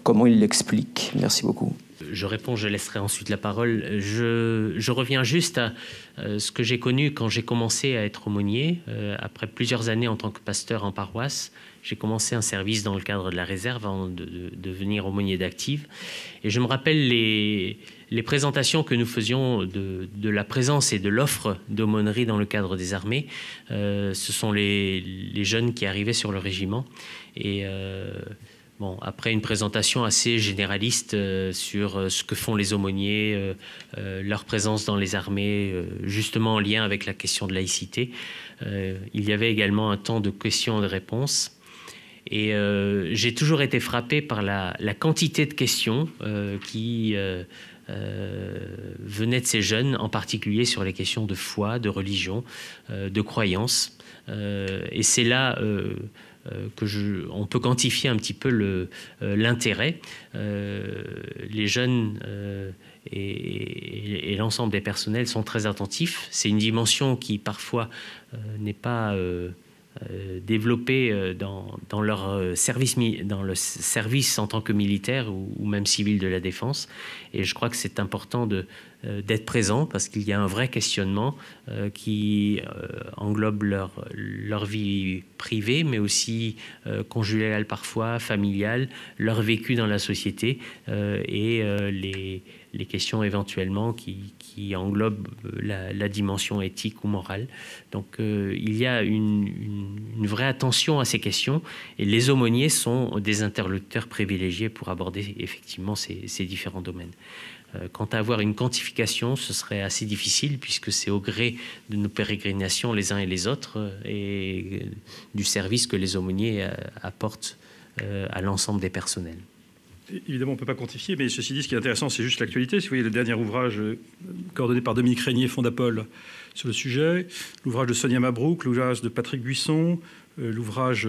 comment il l'explique. Merci beaucoup. Je réponds, je laisserai ensuite la parole. Je reviens juste à ce que j'ai connu quand j'ai commencé à être aumônier. Après plusieurs années en tant que pasteur en paroisse, j'ai commencé un service dans le cadre de la réserve avant de devenir aumônier d'active. Et je me rappelle les présentations que nous faisions de la présence et de l'offre d'aumônerie dans le cadre des armées. Ce sont les jeunes qui arrivaient sur le régiment. Et après une présentation assez généraliste sur ce que font les aumôniers, leur présence dans les armées, justement en lien avec la question de laïcité, il y avait également un temps de questions et de réponses. Et j'ai toujours été frappé par la quantité de questions qui venaient de ces jeunes, en particulier sur les questions de foi, de religion, de croyance. Et c'est là on peut quantifier un petit peu l'intérêt. Les jeunes et l'ensemble des personnels sont très attentifs. C'est une dimension qui parfois n'est pas développés dans leur service, dans le service en tant que militaire ou même civil de la défense. Et je crois que c'est important d'être présent parce qu'il y a un vrai questionnement qui englobe leur vie privée, mais aussi conjugale parfois, familiale, leur vécu dans la société et les questions éventuellement qui englobent la dimension éthique ou morale. Donc il y a une vraie attention à ces questions et les aumôniers sont des interlocuteurs privilégiés pour aborder effectivement ces différents domaines. Quant à avoir une quantification, ce serait assez difficile puisque c'est au gré de nos pérégrinations les uns et les autres et du service que les aumôniers apportent à l'ensemble des personnels. Évidemment, on ne peut pas quantifier, mais ceci dit, ce qui est intéressant, c'est juste l'actualité. Si vous voyez le dernier ouvrage coordonné par Dominique Régnier, Fondapol, sur le sujet, l'ouvrage de Sonia Mabrouk, l'ouvrage de Patrick Buisson, l'ouvrage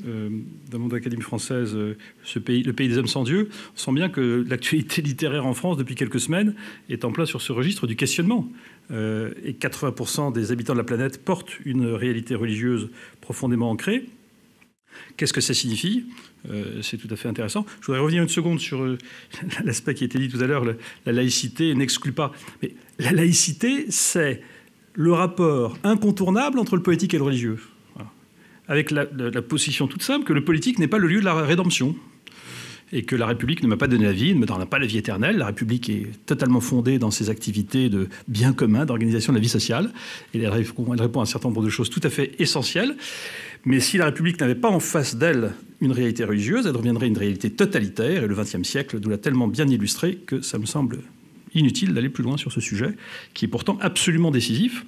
d'un monde de l'Académie française, Le pays des hommes sans Dieu, on sent bien que l'actualité littéraire en France, depuis quelques semaines, est en plein sur ce registre du questionnement. Et 80% des habitants de la planète portent une réalité religieuse profondément ancrée. Qu'est-ce que ça signifie ? C'est tout à fait intéressant. Je voudrais revenir une seconde sur l'aspect qui a été dit tout à l'heure. La laïcité n'exclut pas. Mais la laïcité, c'est le rapport incontournable entre le politique et le religieux. Voilà. Avec la position toute simple que le politique n'est pas le lieu de la rédemption. Et que la République ne m'a pas donné la vie, ne donne pas la vie éternelle. La République est totalement fondée dans ses activités de bien commun, d'organisation de la vie sociale. Et elle répond à un certain nombre de choses tout à fait essentielles. Mais si la République n'avait pas en face d'elle une réalité religieuse, elle deviendrait une réalité totalitaire. Et le XXe siècle nous l'a tellement bien illustré que ça me semble inutile d'aller plus loin sur ce sujet, qui est pourtant absolument décisif.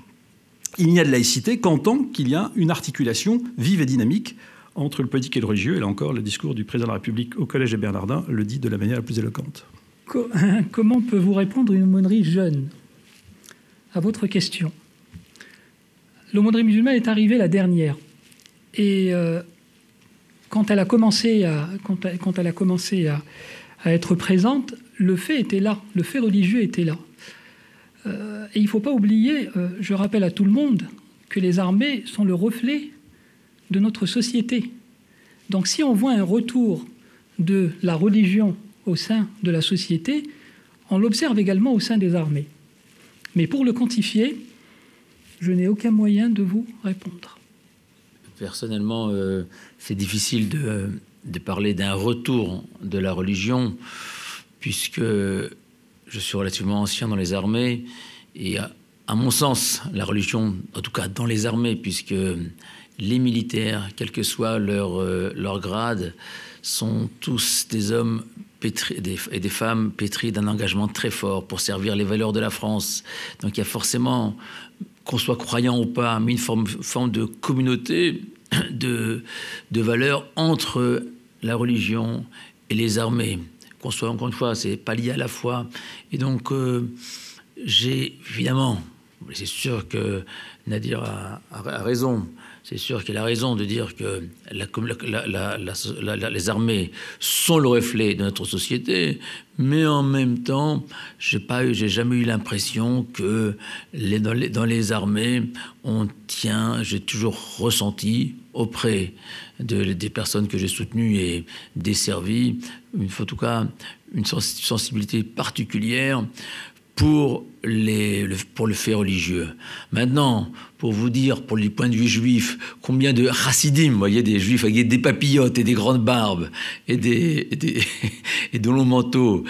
Il n'y a de laïcité qu'en tant qu'il y a une articulation vive et dynamique entre le politique et le religieux. Et là encore, le discours du président de la République au Collège des Bernardins le dit de la manière la plus éloquente. Comment peut-vous répondre une aumônerie jeune à votre question? L'aumônerie musulmane est arrivée la dernière. Et quand elle a commencé à être présente, le fait était là, le fait religieux était là. Et il ne faut pas oublier, je rappelle à tout le monde, que les armées sont le reflet de notre société. Donc si on voit un retour de la religion au sein de la société, on l'observe également au sein des armées. Mais pour le quantifier, je n'ai aucun moyen de vous répondre. Personnellement, c'est difficile de parler d'un retour de la religion, puisque je suis relativement ancien dans les armées, et à mon sens, la religion, en tout cas dans les armées, puisque les militaires, quel que soit leur grade, sont tous des hommes pétris, et des femmes pétris d'un engagement très fort pour servir les valeurs de la France. Donc il y a forcément, qu'on soit croyant ou pas, mais une forme de communauté de valeurs entre la religion et les armées. Qu'on soit, encore une fois, c'est pas lié à la foi. Et donc, j'ai évidemment, c'est sûr que Nadir a raison. C'est sûr qu'il a raison de dire que les armées sont le reflet de notre société, mais en même temps, j'ai jamais eu l'impression que dans les armées, j'ai toujours ressenti auprès des personnes que j'ai soutenues et desservies, en tout cas, une sensibilité particulière pour le fait religieux. Maintenant, pour vous dire, pour les points de vue juifs, combien de chassidim, vous voyez, des juifs avec des papillotes et des grandes barbes et de longs manteaux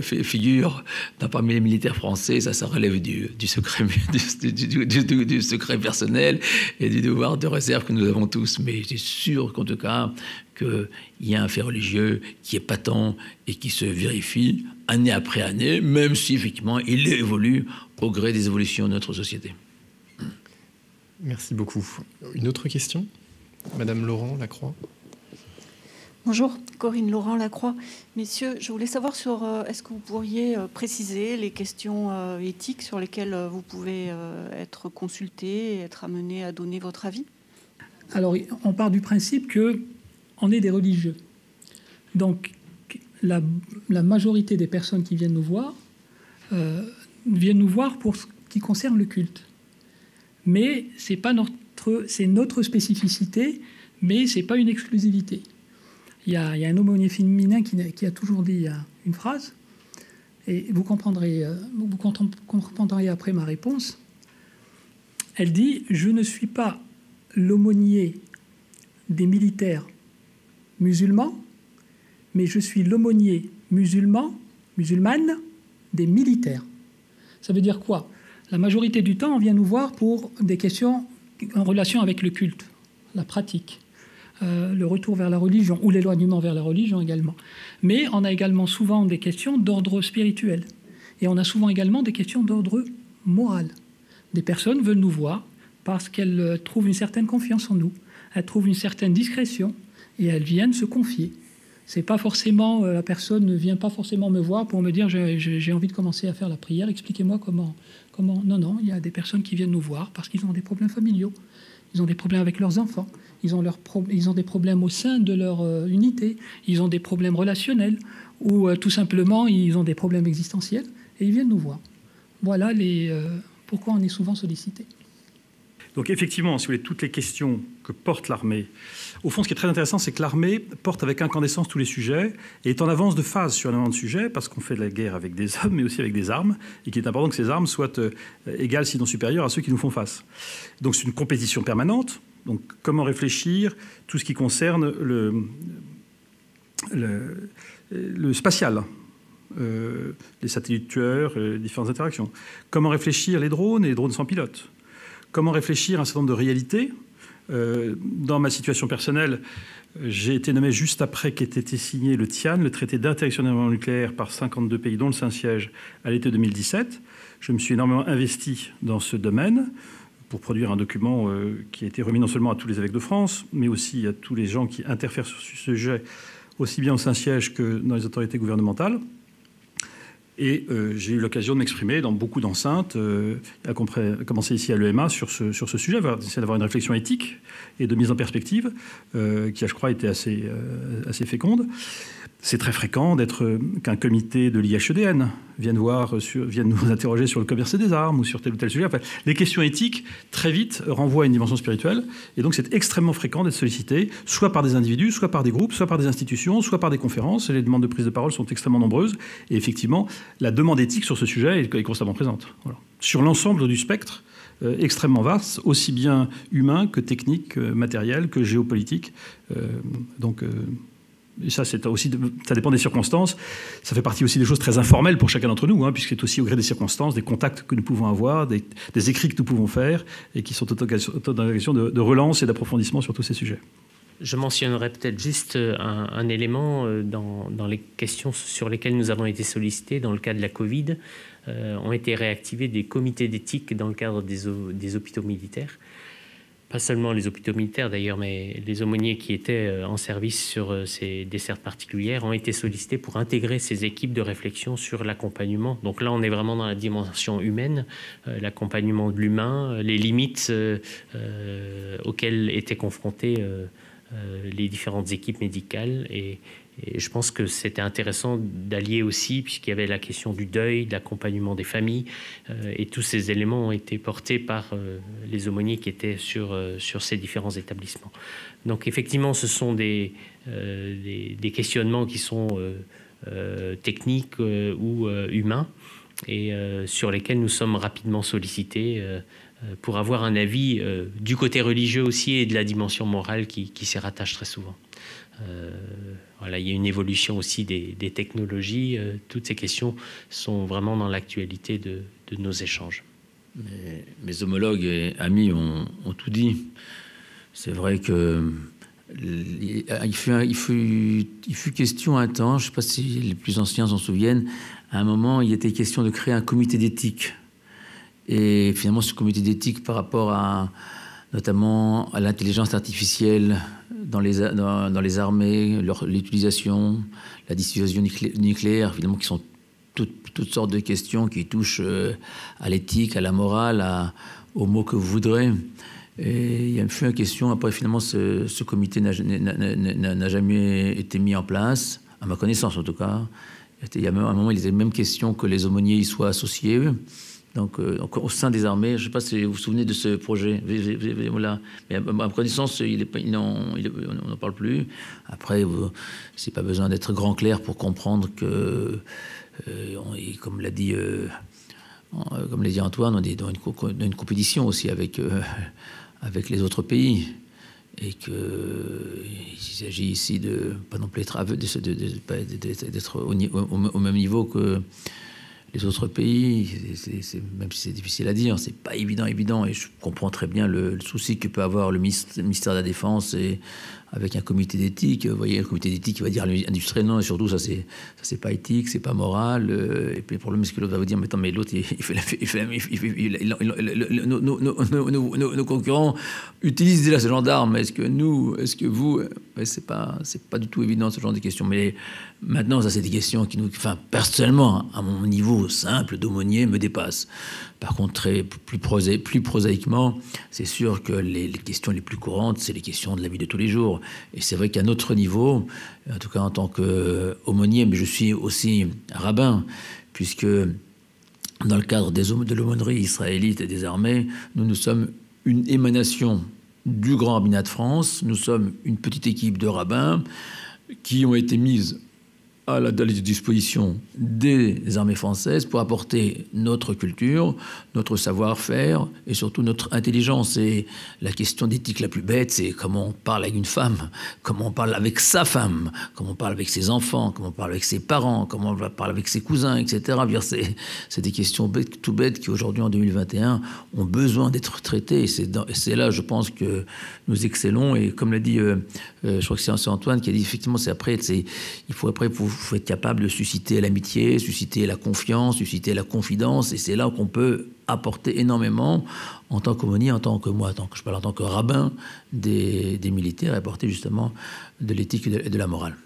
figurent parmi les militaires français, ça relève du secret, du secret personnel et du devoir de réserve que nous avons tous. Mais c'est sûr qu'en tout cas, qu'il y a un fait religieux qui est patent et qui se vérifie année après année, même si effectivement il évolue au gré des évolutions de notre société. Merci beaucoup. Une autre question ? Madame Laurent Lacroix. Bonjour, Corinne Laurent Lacroix. Messieurs, je voulais savoir est-ce que vous pourriez préciser les questions éthiques sur lesquelles vous pouvez être consulté et être amené à donner votre avis ? Alors, on part du principe qu'on est des religieux. Donc, la majorité des personnes qui viennent nous voir pour ce qui concerne le culte. Mais c'est notre spécificité, mais c'est pas une exclusivité. Il y a un aumônier féminin qui a toujours dit une phrase, et vous comprendrez après ma réponse. Elle dit « Je ne suis pas l'aumônier des militaires musulmans, mais je suis l'aumônier musulmane des militaires. » Ça veut dire quoi ? La majorité du temps, on vient nous voir pour des questions en relation avec le culte, la pratique. le retour vers la religion, ou l'éloignement vers la religion également. Mais on a également souvent des questions d'ordre spirituel. Et on a souvent également des questions d'ordre moral. Des personnes veulent nous voir parce qu'elles trouvent une certaine confiance en nous, elles trouvent une certaine discrétion, et elles viennent se confier. C'est pas forcément, la personne ne vient pas forcément me voir pour me dire j'ai envie de commencer à faire la prière, expliquez-moi comment. Non, il y a des personnes qui viennent nous voir parce qu'ils ont des problèmes familiaux, ils ont des problèmes avec leurs enfants, ils ont des problèmes au sein de leur unité, ils ont des problèmes relationnels, ou tout simplement ils ont des problèmes existentiels, et ils viennent nous voir. Voilà pourquoi on est souvent sollicité. Donc effectivement, si vous voulez, toutes les questions que porte l'armée, au fond, ce qui est très intéressant, c'est que l'armée porte avec incandescence tous les sujets et est en avance de phase sur énormément de sujets parce qu'on fait de la guerre avec des hommes, mais aussi avec des armes, et qu'il est important que ces armes soient égales, sinon supérieures, à ceux qui nous font face. Donc c'est une compétition permanente. Donc comment réfléchir tout ce qui concerne le spatial, les satellites tueurs, les différentes interactions. Comment réfléchir les drones et les drones sans pilote. Comment réfléchir un certain nombre de réalités. Dans ma situation personnelle, j'ai été nommé juste après qu'ait été signé le TIAN, le traité d'interdiction des armements nucléaires, par 52 pays, dont le Saint-Siège, à l'été 2017. Je me suis énormément investi dans ce domaine pour produire un document qui a été remis non seulement à tous les évêques de France, mais aussi à tous les gens qui interfèrent sur ce sujet, aussi bien au Saint-Siège que dans les autorités gouvernementales. Et j'ai eu l'occasion de m'exprimer dans beaucoup d'enceintes, à commencer ici à l'EMA, sur ce sujet, essayer d'avoir une réflexion éthique et de mise en perspective, qui a, je crois, été assez féconde. C'est très fréquent qu'un comité de l'IHEDN vienne nous interroger sur le commerce des armes ou sur tel ou tel sujet. Enfin, les questions éthiques, très vite, renvoient à une dimension spirituelle. Et donc, c'est extrêmement fréquent d'être sollicité, soit par des individus, soit par des groupes, soit par des institutions, soit par des conférences. Et les demandes de prise de parole sont extrêmement nombreuses. Et effectivement, la demande éthique sur ce sujet est constamment présente. Voilà. Sur l'ensemble du spectre, extrêmement vaste, aussi bien humain que technique, que matériel, que géopolitique. Et ça, ça dépend des circonstances. Ça fait partie aussi des choses très informelles pour chacun d'entre nous, puisque c'est aussi au gré des circonstances, des contacts que nous pouvons avoir, des écrits que nous pouvons faire, et qui sont autant d'occasions de relance et d'approfondissement sur tous ces sujets. Je mentionnerai peut-être juste un élément dans les questions sur lesquelles nous avons été sollicités. Dans le cas de la Covid, ont été réactivés des comités d'éthique dans le cadre des hôpitaux militaires. Pas seulement les hôpitaux militaires d'ailleurs, mais les aumôniers qui étaient en service sur ces dessertes particulières ont été sollicités pour intégrer ces équipes de réflexion sur l'accompagnement. Donc là, on est vraiment dans la dimension humaine, l'accompagnement de l'humain, les limites auxquelles étaient confrontées les différentes équipes médicales. Et je pense que c'était intéressant d'allier aussi, puisqu'il y avait la question du deuil, de l'accompagnement des familles, et tous ces éléments ont été portés par les aumôniers qui étaient sur ces différents établissements. Donc effectivement, ce sont des questionnements qui sont techniques ou humains, et sur lesquels nous sommes rapidement sollicités pour avoir un avis du côté religieux aussi et de la dimension morale qui s'y rattache très souvent. Voilà, il y a une évolution aussi des technologies. Toutes ces questions sont vraiment dans l'actualité de nos échanges. Mes homologues et amis ont tout dit. C'est vrai que il fut question un temps, je ne sais pas si les plus anciens s'en souviennent, à un moment, il était question de créer un comité d'éthique. Et finalement, ce comité d'éthique par rapport notamment à l'intelligence artificielle dans les armées, l'utilisation, la dissuasion nucléaire, évidemment, qui sont toutes sortes de questions qui touchent à l'éthique, à la morale, aux mots que vous voudrez. Et il y a eu une question, après finalement, ce comité n'a jamais été mis en place, à ma connaissance en tout cas. Il y a un moment, il était même question que les aumôniers y soient associés. Donc au sein des armées, je ne sais pas si vous vous souvenez de ce projet. Voilà. Mais à ma connaissance, on n'en parle plus. Après, c'est pas besoin d'être grand clair pour comprendre que, comme l'a dit Antoine, on est dans une compétition aussi avec les autres pays. Et qu'il s'agit ici de pas non plus d'être au même niveau que les autres pays, même si c'est difficile à dire, c'est pas évident, et je comprends très bien le souci que peut avoir le ministère de la Défense et avec un comité d'éthique. Vous voyez, le comité d'éthique qui va dire à l'industriel non, et surtout ça c'est pas éthique, c'est pas moral. Et puis le problème c'est que l'autre va vous dire mais attends, mais l'autre nos concurrents utilisent déjà ce genre d'armes. Est-ce que vous, c'est pas du tout évident ce genre de questions. Mais maintenant ça c'est des questions qui nous, enfin personnellement à mon niveau simple d'aumônier me dépassent. Par contre, plus prosaïquement, c'est sûr que les questions les plus courantes, c'est les questions de la vie de tous les jours. Et c'est vrai qu'à notre niveau, en tout cas en tant qu'aumônier, mais je suis aussi rabbin, puisque dans le cadre de l'aumônerie israélite et des armées, nous sommes une émanation du grand rabbinat de France. Nous sommes une petite équipe de rabbins qui ont été mises à la disposition des armées françaises pour apporter notre culture, notre savoir-faire et surtout notre intelligence. Et la question d'éthique la plus bête, c'est comment on parle avec une femme, comment on parle avec sa femme, comment on parle avec ses enfants, comment on parle avec ses parents, comment on parle avec ses cousins, etc. C'est des questions tout bêtes qui aujourd'hui en 2021 ont besoin d'être traitées. Et c'est là, je pense, que nous excellons. Et comme l'a dit, je crois que c'est Antoine qui a dit, effectivement, il faut être capable de susciter l'amitié, susciter la confiance, susciter la confidence, et c'est là qu'on peut apporter énormément en tant qu'aumônier, en tant que moi, je parle en tant que rabbin des militaires, et apporter justement de l'éthique et de la morale.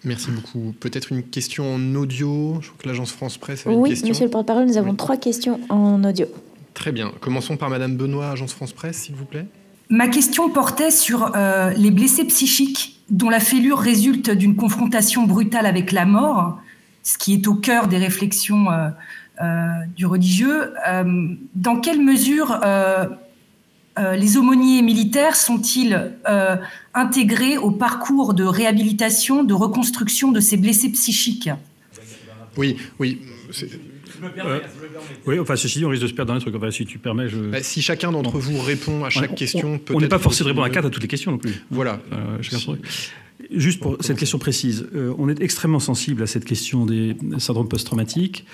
Merci beaucoup. Peut-être une question en audio. Je crois que l'agence France Presse a une question. Oui, monsieur le porte-parole, nous avons 3 questions en audio. Très bien. Commençons par Madame Benoît, agence France Presse, s'il vous plaît. Ma question portait sur les blessés psychiques dont la fêlure résulte d'une confrontation brutale avec la mort, ce qui est au cœur des réflexions du religieux. Dans quelle mesure les aumôniers militaires sont-ils intégrés au parcours de réhabilitation, de reconstruction de ces blessés psychiques ? Oui. Oui, enfin, ceci dit, on risque de se perdre dans les trucs. Enfin, si tu permets, si chacun d'entre vous répond à chaque question, peut-être... On n'est pas forcé de répondre à 4 à toutes les questions non plus. Voilà. Juste pour cette question précise, on est extrêmement sensible à cette question des syndromes post-traumatiques.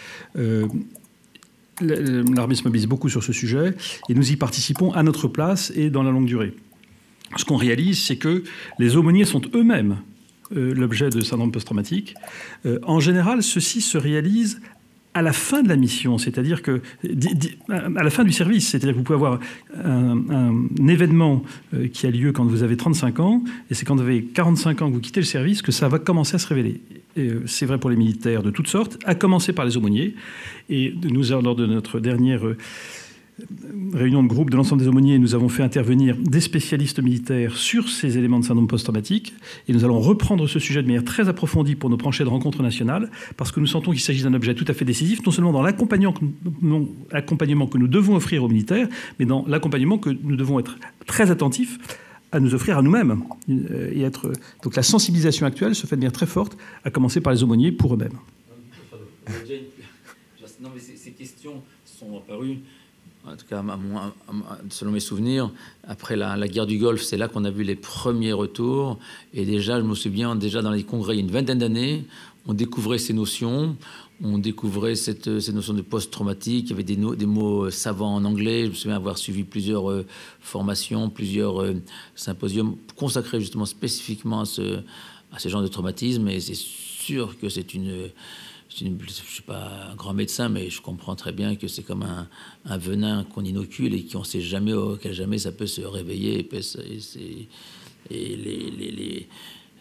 L'armée se mobilise beaucoup sur ce sujet et nous y participons à notre place et dans la longue durée. Ce qu'on réalise, c'est que les aumôniers sont eux-mêmes l'objet de syndromes post-traumatiques. En général, ceci se réalise à la fin de la mission, c'est-à-dire que à la fin du service, c'est-à-dire que vous pouvez avoir un événement qui a lieu quand vous avez 35 ans, et c'est quand vous avez 45 ans que vous quittez le service que ça va commencer à se révéler. C'est vrai pour les militaires de toutes sortes, à commencer par les aumôniers. Et nous, lors de notre dernière réunion de groupe de l'ensemble des aumôniers, nous avons fait intervenir des spécialistes militaires sur ces éléments de syndrome post-traumatique, et nous allons reprendre ce sujet de manière très approfondie pour nos planchers de rencontres nationales, parce que nous sentons qu'il s'agit d'un objet tout à fait décisif, non seulement dans l'accompagnement que nous devons offrir aux militaires, mais dans l'accompagnement que nous devons être très attentifs à nous offrir à nous-mêmes. Donc la sensibilisation actuelle se fait de manière très forte, à commencer par les aumôniers pour eux-mêmes. Non, mais ces questions sont apparues, en tout cas, selon mes souvenirs, après la guerre du Golfe, c'est là qu'on a vu les premiers retours. Et déjà, je me souviens, déjà dans les congrès, il y a une vingtaine d'années, on découvrait ces notions. On découvrait cette notion de post-traumatique. Il y avait des mots savants en anglais. Je me souviens avoir suivi plusieurs formations, plusieurs symposiums consacrés justement spécifiquement à ce genre de traumatisme. Et c'est sûr que je ne suis pas un grand médecin, mais je comprends très bien que c'est comme un venin qu'on inocule et qu'on ne sait jamais auquel jamais ça peut se réveiller.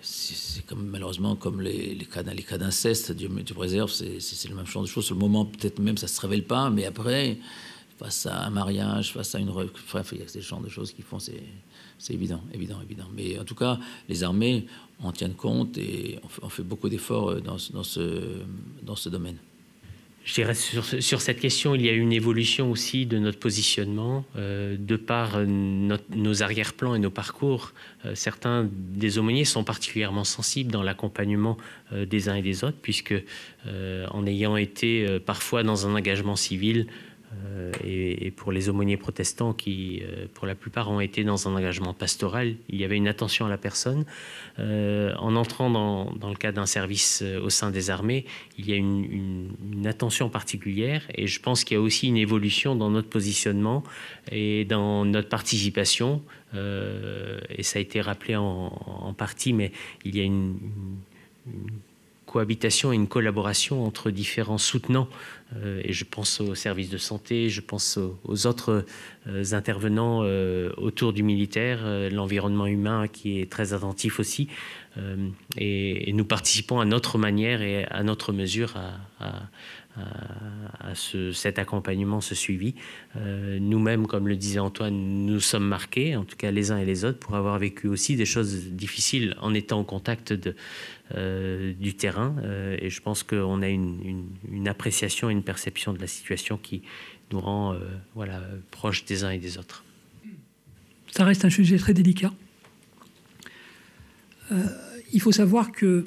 C'est comme, malheureusement comme les cas d'inceste, Dieu préserve, c'est le même genre de choses. Sur le moment, peut-être même ça ne se révèle pas, mais après, face à un mariage, face à il y a ce genre de choses qui font, c'est évident. Mais en tout cas, les armées en tiennent compte et on fait beaucoup d'efforts dans ce domaine. Je dirais sur cette question, il y a une évolution aussi de notre positionnement, de par nos arrière-plans et nos parcours. Certains des aumôniers sont particulièrement sensibles dans l'accompagnement des uns et des autres, puisque en ayant été parfois dans un engagement civil, et pour les aumôniers protestants qui, pour la plupart, ont été dans un engagement pastoral, il y avait une attention à la personne. En entrant dans le cadre d'un service au sein des armées, il y a une attention particulière, et je pense qu'il y a aussi une évolution dans notre positionnement et dans notre participation, et ça a été rappelé en partie, mais il y a une cohabitation et une collaboration entre différents soutenants, et je pense aux services de santé, je pense aux autres intervenants autour du militaire, l'environnement humain qui est très attentif aussi, et nous participons à notre manière et à notre mesure à cet accompagnement, ce suivi. Nous-mêmes, comme le disait Antoine, nous sommes marqués, en tout cas les uns et les autres, pour avoir vécu aussi des choses difficiles en étant au contact du terrain. Et je pense qu'on a une appréciation et une perception de la situation qui nous rend proches des uns et des autres. Ça reste un sujet très délicat. Il faut savoir que,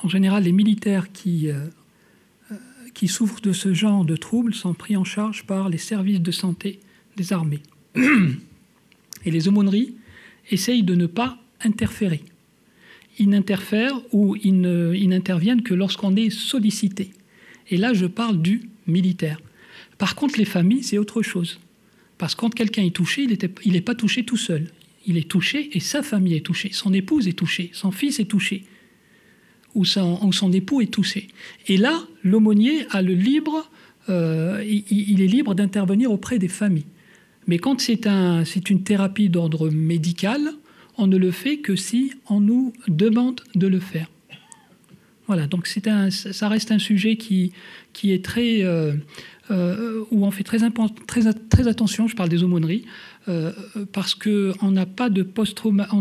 en général, les militaires qui souffrent de ce genre de troubles sont pris en charge par les services de santé des armées. Et les aumôneries essayent de ne pas interférer. Ils n'interfèrent ou ils n'interviennent que lorsqu'on est sollicité. Et là, je parle du militaire. Par contre, les familles, c'est autre chose. Parce que quand quelqu'un est touché, il n'est pas touché tout seul. Il est touché et sa famille est touchée. Son épouse est touchée, son fils est touché. Ou son époux est touché. Et là, l'aumônier a le libre, il est libre d'intervenir auprès des familles. Mais quand c'est une thérapie d'ordre médical, on ne le fait que si on nous demande de le faire. Voilà, donc ça reste un sujet qui est très... où on fait très attention, je parle des aumôneries, parce qu'on n'a pas de post-trauma, on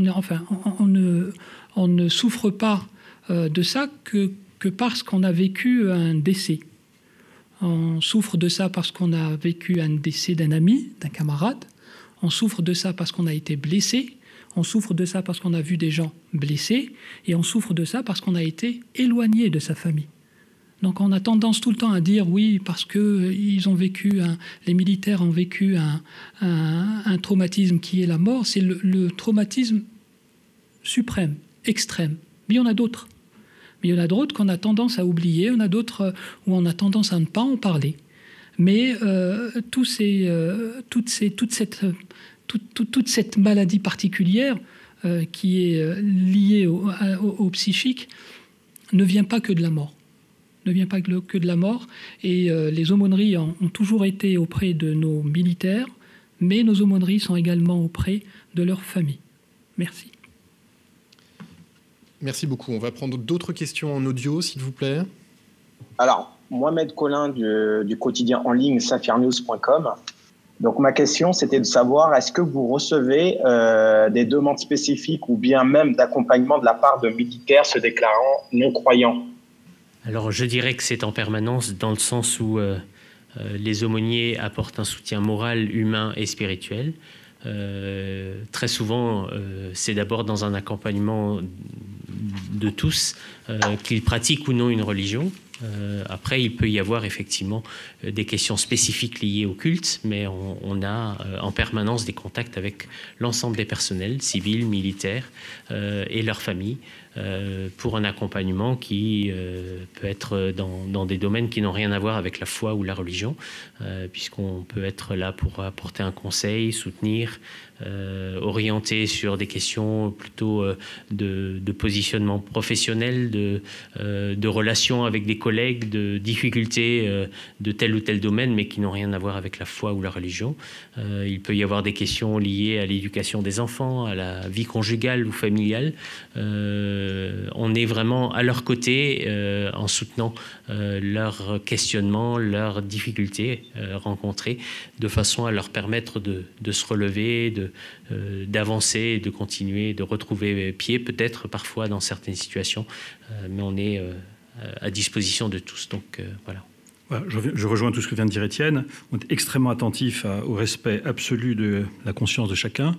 ne souffre pas de ça que parce qu'on a vécu un décès. On souffre de ça parce qu'on a vécu un décès d'un ami, d'un camarade. On souffre de ça parce qu'on a été blessé. On souffre de ça parce qu'on a vu des gens blessés. Et on souffre de ça parce qu'on a été éloigné de sa famille. Donc on a tendance tout le temps à dire oui, parce que les militaires ont vécu un traumatisme qui est la mort. C'est le traumatisme suprême, extrême. Mais il y en a d'autres. Mais il y en a d'autres qu'on a tendance à oublier, il y en a d'autres où on a tendance à ne pas en parler. Mais toute cette maladie particulière qui est liée au psychique ne vient pas que de la mort. Ne vient pas que de la mort. Et les aumôneries ont toujours été auprès de nos militaires, mais nos aumôneries sont également auprès de leurs familles. Merci. Merci beaucoup. On va prendre d'autres questions en audio, s'il vous plaît. Alors, Mohamed Collin du quotidien en ligne saphirnews.com. Donc, ma question, c'était de savoir, est-ce que vous recevez des demandes spécifiques ou bien même d'accompagnement de la part de militaires se déclarant non-croyants? Alors, je dirais que c'est en permanence dans le sens où les aumôniers apportent un soutien moral, humain et spirituel. Très souvent, c'est d'abord dans un accompagnement de tous, qu'ils pratiquent ou non une religion. Après, il peut y avoir effectivement des questions spécifiques liées au culte, mais on a en permanence des contacts avec l'ensemble des personnels, civils, militaires et leurs familles, pour un accompagnement qui peut être dans des domaines qui n'ont rien à voir avec la foi ou la religion, puisqu'on peut être là pour apporter un conseil, soutenir, orienter sur des questions plutôt de positionnement professionnel, de relations avec des collègues, de difficultés de tel ou tel domaine, mais qui n'ont rien à voir avec la foi ou la religion. Il peut y avoir des questions liées à l'éducation des enfants, à la vie conjugale ou familiale. On est vraiment à leur côté en soutenant leurs questionnements, leurs difficultés rencontrées, de façon à leur permettre de se relever, d'avancer, de continuer, de retrouver pied, peut-être parfois dans certaines situations, mais on est à disposition de tous. Donc voilà. Voilà, je rejoins tout ce que vient de dire Étienne. On est extrêmement attentif au respect absolu de la conscience de chacun.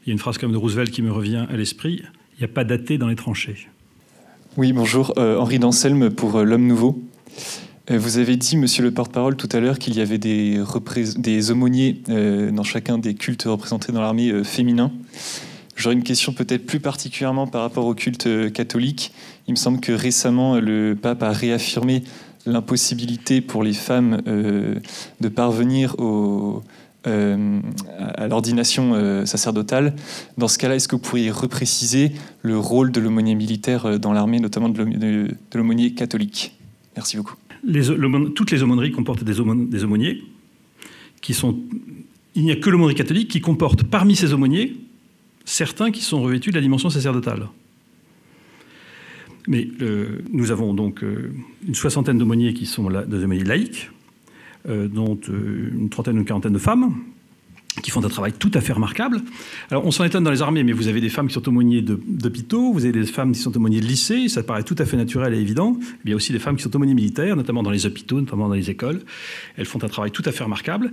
Il y a une phrase comme de Roosevelt qui me revient à l'esprit: il n'y a pas d'athée dans les tranchées. Oui, bonjour. Henri Danselme pour L'Homme Nouveau. Vous avez dit, monsieur le porte-parole, tout à l'heure qu'il y avait des aumôniers dans chacun des cultes représentés dans l'armée féminin. J'aurais une question peut-être plus particulièrement par rapport au culte catholique. Il me semble que récemment, le pape a réaffirmé l'impossibilité pour les femmes de parvenir à l'ordination sacerdotale. Dans ce cas-là, est-ce que vous pourriez repréciser le rôle de l'aumônier militaire dans l'armée, notamment de l'aumônier catholique? Merci beaucoup. Toutes les aumôneries comportent des aumôniers qui sont... Il n'y a que l'aumônerie catholique qui comporte parmi ces aumôniers certains qui sont revêtus de la dimension sacerdotale. Mais nous avons donc une soixantaine d'aumôniers qui sont des aumôniers laïcs, dont une trentaine ou une quarantaine de femmes, qui font un travail tout à fait remarquable. Alors, on s'en étonne dans les armées, mais vous avez des femmes qui sont aumôniers d'hôpitaux, vous avez des femmes qui sont aumôniers de lycées, ça paraît tout à fait naturel et évident. Il y a aussi des femmes qui sont aumôniers militaires, notamment dans les hôpitaux, notamment dans les écoles. Elles font un travail tout à fait remarquable.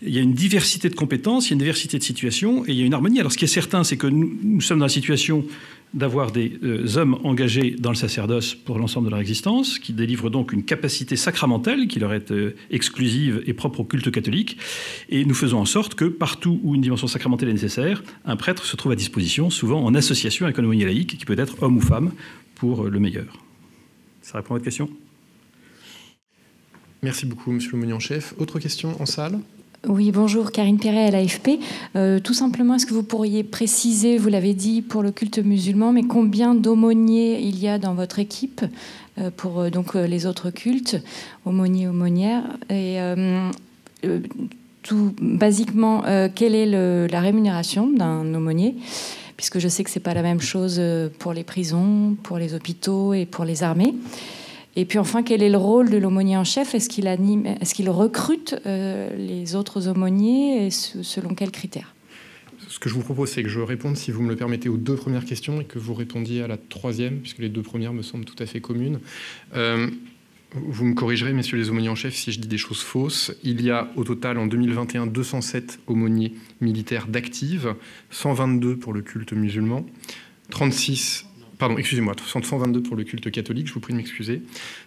Il y a une diversité de compétences, il y a une diversité de situations, et il y a une harmonie. Alors, ce qui est certain, c'est que nous sommes dans la situation d'avoir des hommes engagés dans le sacerdoce pour l'ensemble de leur existence, qui délivrent donc une capacité sacramentelle qui leur est exclusive et propre au culte catholique. Et nous faisons en sorte que partout où une dimension sacramentelle est nécessaire, un prêtre se trouve à disposition, souvent en association avec un aumônier laïque, qui peut être homme ou femme, pour le meilleur. Ça répond à votre question? Merci beaucoup, monsieur l'aumônier en chef. Autre question en salle? Oui, bonjour, Karine Perret à l'AFP. Tout simplement, est-ce que vous pourriez préciser, vous l'avez dit, pour le culte musulman, mais combien d'aumôniers il y a dans votre équipe pour donc les autres cultes, aumôniers, aumônières, et tout basiquement, quelle est la rémunération d'un aumônier, puisque je sais que c'est pas la même chose pour les prisons, pour les hôpitaux et pour les armées. Et puis enfin, quel est le rôle de l'aumônier en chef? Est-ce qu'il anime, est-ce qu'il recrute les autres aumôniers et selon quels critères? Ce que je vous propose, c'est que je réponde, si vous me le permettez, aux deux premières questions et que vous répondiez à la troisième, puisque les deux premières me semblent tout à fait communes. Vous me corrigerez, messieurs les aumôniers en chef, si je dis des choses fausses. Il y a au total, en 2021, 207 aumôniers militaires d'actifs, 122 pour le culte musulman, 122 pour le culte catholique, je vous prie de m'excuser,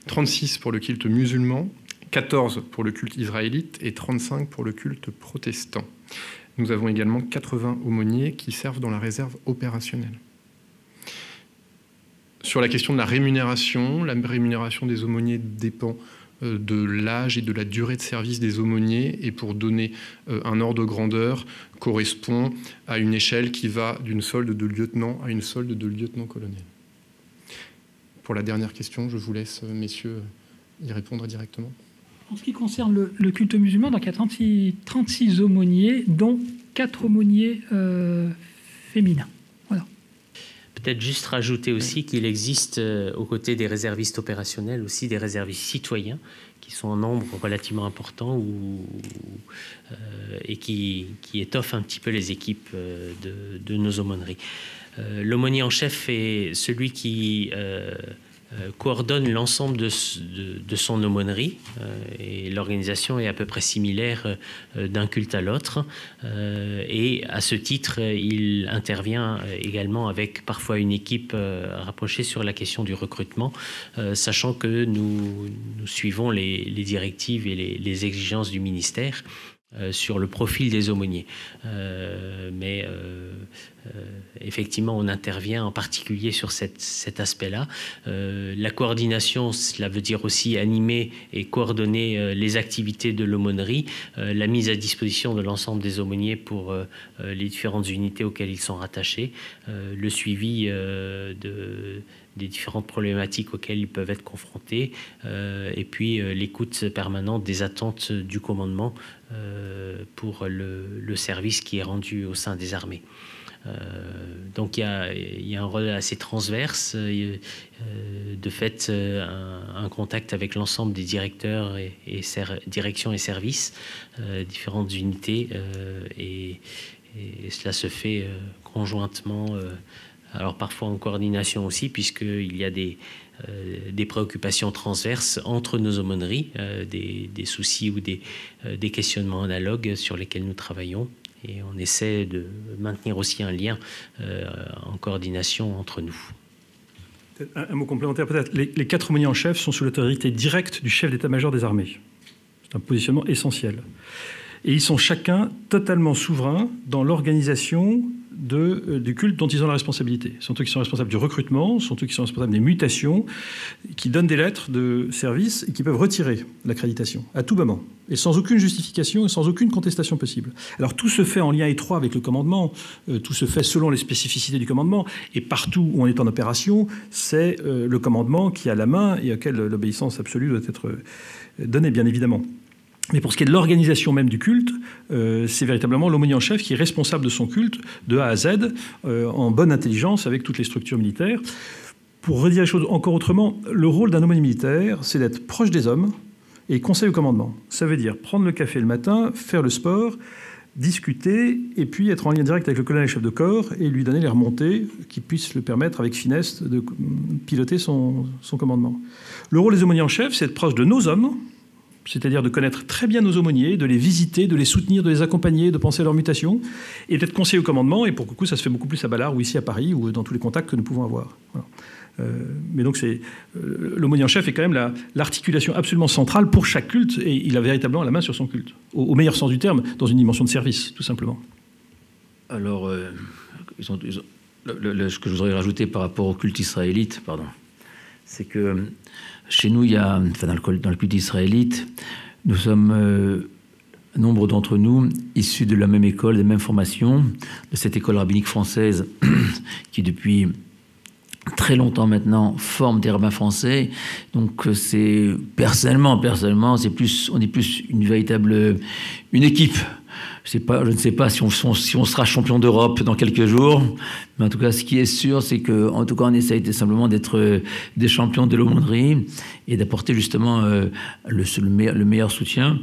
36 pour le culte musulman, 14 pour le culte israélite et 35 pour le culte protestant. Nous avons également 80 aumôniers qui servent dans la réserve opérationnelle. Sur la question de la rémunération des aumôniers dépend de l'âge et de la durée de service des aumôniers, et pour donner un ordre de grandeur, correspond à une échelle qui va d'une solde de lieutenant à une solde de lieutenant-colonel. Pour la dernière question, je vous laisse, messieurs, y répondre directement. En ce qui concerne le culte musulman, donc il y a 36 aumôniers, dont 4 aumôniers féminins. Voilà. Peut-être juste rajouter aussi qu'il existe, aux côtés des réservistes opérationnels, aussi des réservistes citoyens qui sont en nombre relativement important et qui étoffent un petit peu les équipes de nos aumôneries. L'aumônier en chef est celui qui coordonne l'ensemble de son aumônerie, et l'organisation est à peu près similaire d'un culte à l'autre, et à ce titre il intervient également avec parfois une équipe rapprochée sur la question du recrutement, sachant que nous suivons les directives et les exigences du ministère sur le profil des aumôniers. Mais effectivement, on intervient en particulier sur cet aspect-là. La coordination, cela veut dire aussi animer et coordonner les activités de l'aumônerie, la mise à disposition de l'ensemble des aumôniers pour les différentes unités auxquelles ils sont rattachés, le suivi des différentes problématiques auxquelles ils peuvent être confrontés, et puis l'écoute permanente des attentes du commandement pour le service qui est rendu au sein des armées. Donc il y a un rôle assez transverse, de fait un contact avec l'ensemble des directeurs et directions et services, différentes unités, et cela se fait conjointement, alors parfois en coordination aussi, puisqu'il y a des préoccupations transverses entre nos aumôneries, des soucis ou des questionnements analogues sur lesquels nous travaillons. Et on essaie de maintenir aussi un lien en coordination entre nous. Un mot complémentaire peut-être. Les 4 aumôniers en chef sont sous l'autorité directe du chef d'état-major des armées. C'est un positionnement essentiel. Et ils sont chacun totalement souverains dans l'organisation du culte dont ils ont la responsabilité. Ce sont eux qui sont responsables du recrutement, ce sont eux qui sont responsables des mutations, qui donnent des lettres de service et qui peuvent retirer l'accréditation à tout moment, et sans aucune justification et sans aucune contestation possible. Alors tout se fait en lien étroit avec le commandement, tout se fait selon les spécificités du commandement, et partout où on est en opération, c'est le commandement qui a la main et auquel l'obéissance absolue doit être donnée, bien évidemment. Mais pour ce qui est de l'organisation même du culte, c'est véritablement l'aumônier en chef qui est responsable de son culte de A à Z, en bonne intelligence avec toutes les structures militaires. Pour redire les choses encore autrement, le rôle d'un aumônier militaire, c'est d'être proche des hommes et conseil au commandement. Ça veut dire prendre le café le matin, faire le sport, discuter et puis être en lien direct avec le colonel chef de corps et lui donner les remontées qui puissent le permettre avec finesse de piloter son commandement. Le rôle des aumôniers en chef, c'est d'être proche de nos hommes, c'est-à-dire de connaître très bien nos aumôniers, de les visiter, de les soutenir, de les accompagner, de penser à leur mutation, et d'être conseiller au commandement. Et pour le coup, ça se fait beaucoup plus à Ballard ou ici à Paris, ou dans tous les contacts que nous pouvons avoir. Voilà. Mais donc, l'aumônier en chef est quand même l'articulation absolument centrale pour chaque culte, et il a véritablement la main sur son culte, au meilleur sens du terme, dans une dimension de service, tout simplement. Alors, ce que je voudrais rajouter par rapport au culte israélite, c'est que chez nous, dans le culte israélite, nous sommes, nombre d'entre nous, issus de la même école, des mêmes formations, de cette école rabbinique française qui, depuis très longtemps maintenant, forme des rabbins français. Donc, c'est personnellement, on est plus une équipe. Je ne sais pas si on sera champion d'Europe dans quelques jours, mais en tout cas, ce qui est sûr, c'est qu'en tout cas, on essaye simplement d'être des champions de l'aumônerie et d'apporter justement le meilleur soutien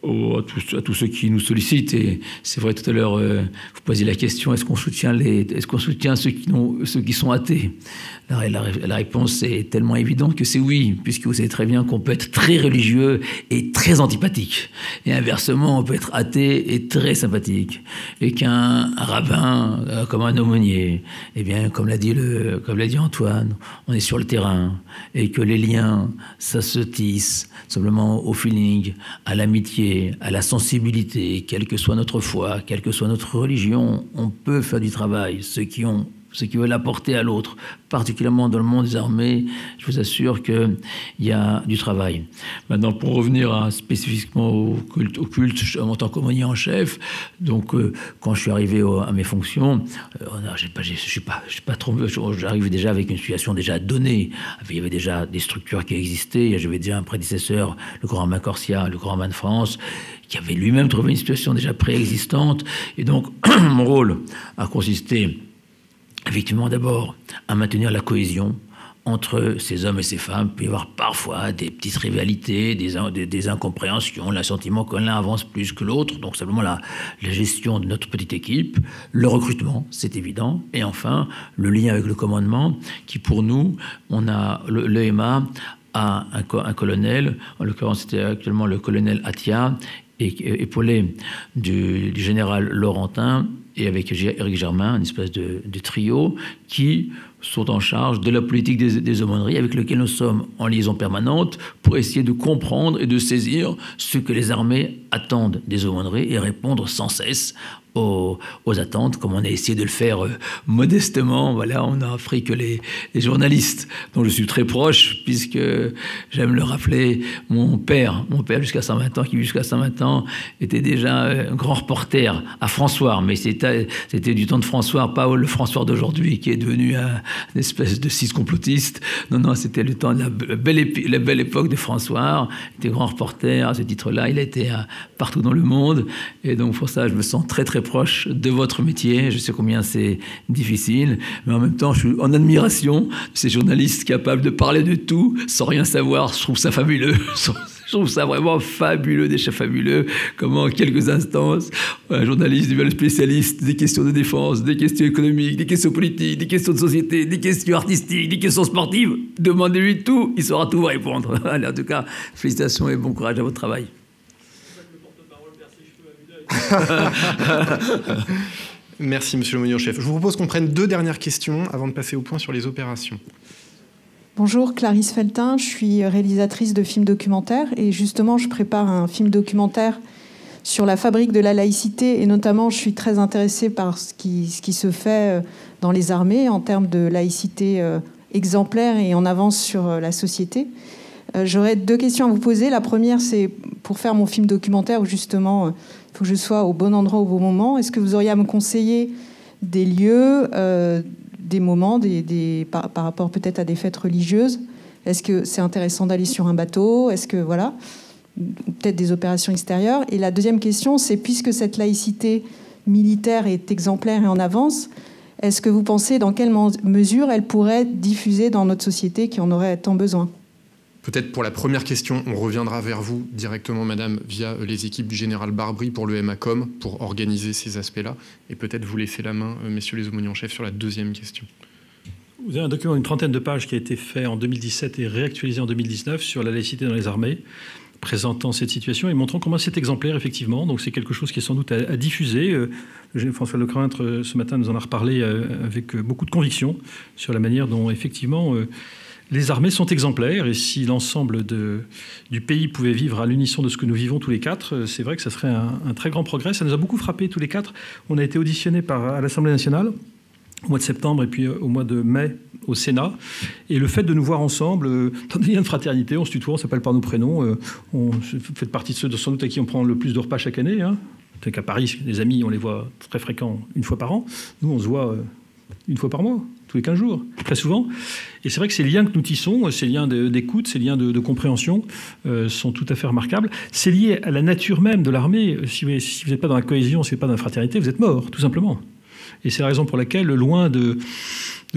à tous ceux qui nous sollicitent. Et c'est vrai, tout à l'heure, vous posiez la question, est-ce qu'on soutient ceux qui sont athées? La réponse est tellement évidente que c'est oui, puisque vous savez très bien qu'on peut être très religieux et très antipathique. Et inversement, on peut être athée et très sympathique. Et qu'un rabbin, comme un aumônier, eh bien, comme l'a dit Antoine, on est sur le terrain, et que les liens, ça se tisse simplement au feeling, à l'amitié, à la sensibilité, quelle que soit notre foi, quelle que soit notre religion, on peut faire du travail. Ceux qui veulent apporter à l'autre, particulièrement dans le monde des armées, je vous assure qu'il y a du travail. Maintenant, pour revenir spécifiquement au culte en tant qu'aumônier en chef, donc quand je suis arrivé à mes fonctions, j'arrivais déjà avec une situation déjà donnée. Il y avait déjà des structures qui existaient, j'avais déjà un prédécesseur, le grand rabbin Corsia, le grand rabbin de France, qui avait lui-même trouvé une situation déjà préexistante. Et donc, mon rôle a consisté effectivement d'abord à maintenir la cohésion entre ces hommes et ces femmes. Il peut y avoir parfois des petites rivalités, des incompréhensions, le sentiment que l'un avance plus que l'autre. Donc simplement la gestion de notre petite équipe, le recrutement, c'est évident. Et enfin, le lien avec le commandement, qui pour nous, l'EMA a un colonel, en l'occurrence c'était actuellement le colonel Atia, épaulé du général Laurentin, et avec Éric Germain, une espèce de trio, qui sont en charge de la politique des aumôneries, avec lequel nous sommes en liaison permanente pour essayer de comprendre et de saisir ce que les armées attendent des aumôneries et répondre sans cesse aux attentes, comme on a essayé de le faire modestement. Voilà, on a appris que les journalistes, dont je suis très proche, puisque j'aime le rappeler, mon père jusqu'à 120 ans, qui jusqu'à 120 ans était déjà un grand reporter à François, mais c'était du temps de François, pas le François d'aujourd'hui, qui est devenu une espèce de cis complotiste. Non, c'était le temps de la belle époque de François. Il était grand reporter, à ce titre-là, il a été partout dans le monde, et donc pour ça, je me sens très très proche de votre métier. Je sais combien c'est difficile, mais en même temps, je suis en admiration de ces journalistes capables de parler de tout sans rien savoir. Je trouve ça fabuleux. Je trouve ça vraiment fabuleux, des chefs fabuleux. Comment, en quelques instants, un journaliste devient le spécialiste des questions de défense, des questions économiques, des questions politiques, des questions de société, des questions artistiques, des questions sportives. Demandez-lui tout, il saura tout vous répondre. Allez, en tout cas, félicitations et bon courage à votre travail. Merci, monsieur l'aumônier en chef. Je vous propose qu'on prenne 2 dernières questions avant de passer au point sur les opérations. Bonjour, Clarisse Feltin, je suis réalisatrice de films documentaires et justement je prépare un film documentaire sur la fabrique de la laïcité et notamment je suis très intéressée par ce qui se fait dans les armées en termes de laïcité exemplaire et en avance sur la société. J'aurais 2 questions à vous poser. La première, c'est pour faire mon film documentaire où justement il faut que je sois au bon endroit au bon moment. Est-ce que vous auriez à me conseiller des lieux, des moments, par rapport peut-être à des fêtes religieuses? Est-ce que c'est intéressant d'aller sur un bateau? Est-ce que, voilà, peut-être des opérations extérieures? Et la deuxième question, c'est puisque cette laïcité militaire est exemplaire et en avance, est-ce que vous pensez dans quelle mesure elle pourrait diffuser dans notre société qui en aurait tant besoin? Peut-être pour la première question, on reviendra vers vous directement, madame, via les équipes du général Barbry pour le MACOM, pour organiser ces aspects-là. Et peut-être vous laisser la main, messieurs les aumôniers en chef, sur la deuxième question. Vous avez un document d'une 30aine de pages qui a été fait en 2017 et réactualisé en 2019 sur la laïcité dans les armées, présentant cette situation et montrant comment c'est exemplaire, effectivement. Donc c'est quelque chose qui est sans doute à diffuser. François Lecrintre, ce matin, nous en a reparlé avec beaucoup de conviction sur la manière dont, effectivement, les armées sont exemplaires. Et si l'ensemble du pays pouvait vivre à l'unisson de ce que nous vivons tous les quatre, c'est vrai que ça serait un très grand progrès. Ça nous a beaucoup frappé tous les quatre. On a été auditionnés à l'Assemblée nationale au mois de septembre et puis au mois de mai au Sénat. Et le fait de nous voir ensemble, dans des liens de fraternité, on se tutoie, on s'appelle par nos prénoms, on fait partie de ceux sans doute à qui on prend le plus de repas chaque année. C'est qu'à Paris, les amis, on les voit très fréquents une fois par an. Nous, on se voit une fois par mois, tous les 15 jours, très souvent. Et c'est vrai que ces liens que nous tissons, ces liens d'écoute, ces liens de compréhension sont tout à fait remarquables. C'est lié à la nature même de l'armée. Si vous n'êtes pas dans la cohésion, si vous n'êtes pas dans la fraternité, vous êtes mort, tout simplement. Et c'est la raison pour laquelle, loin de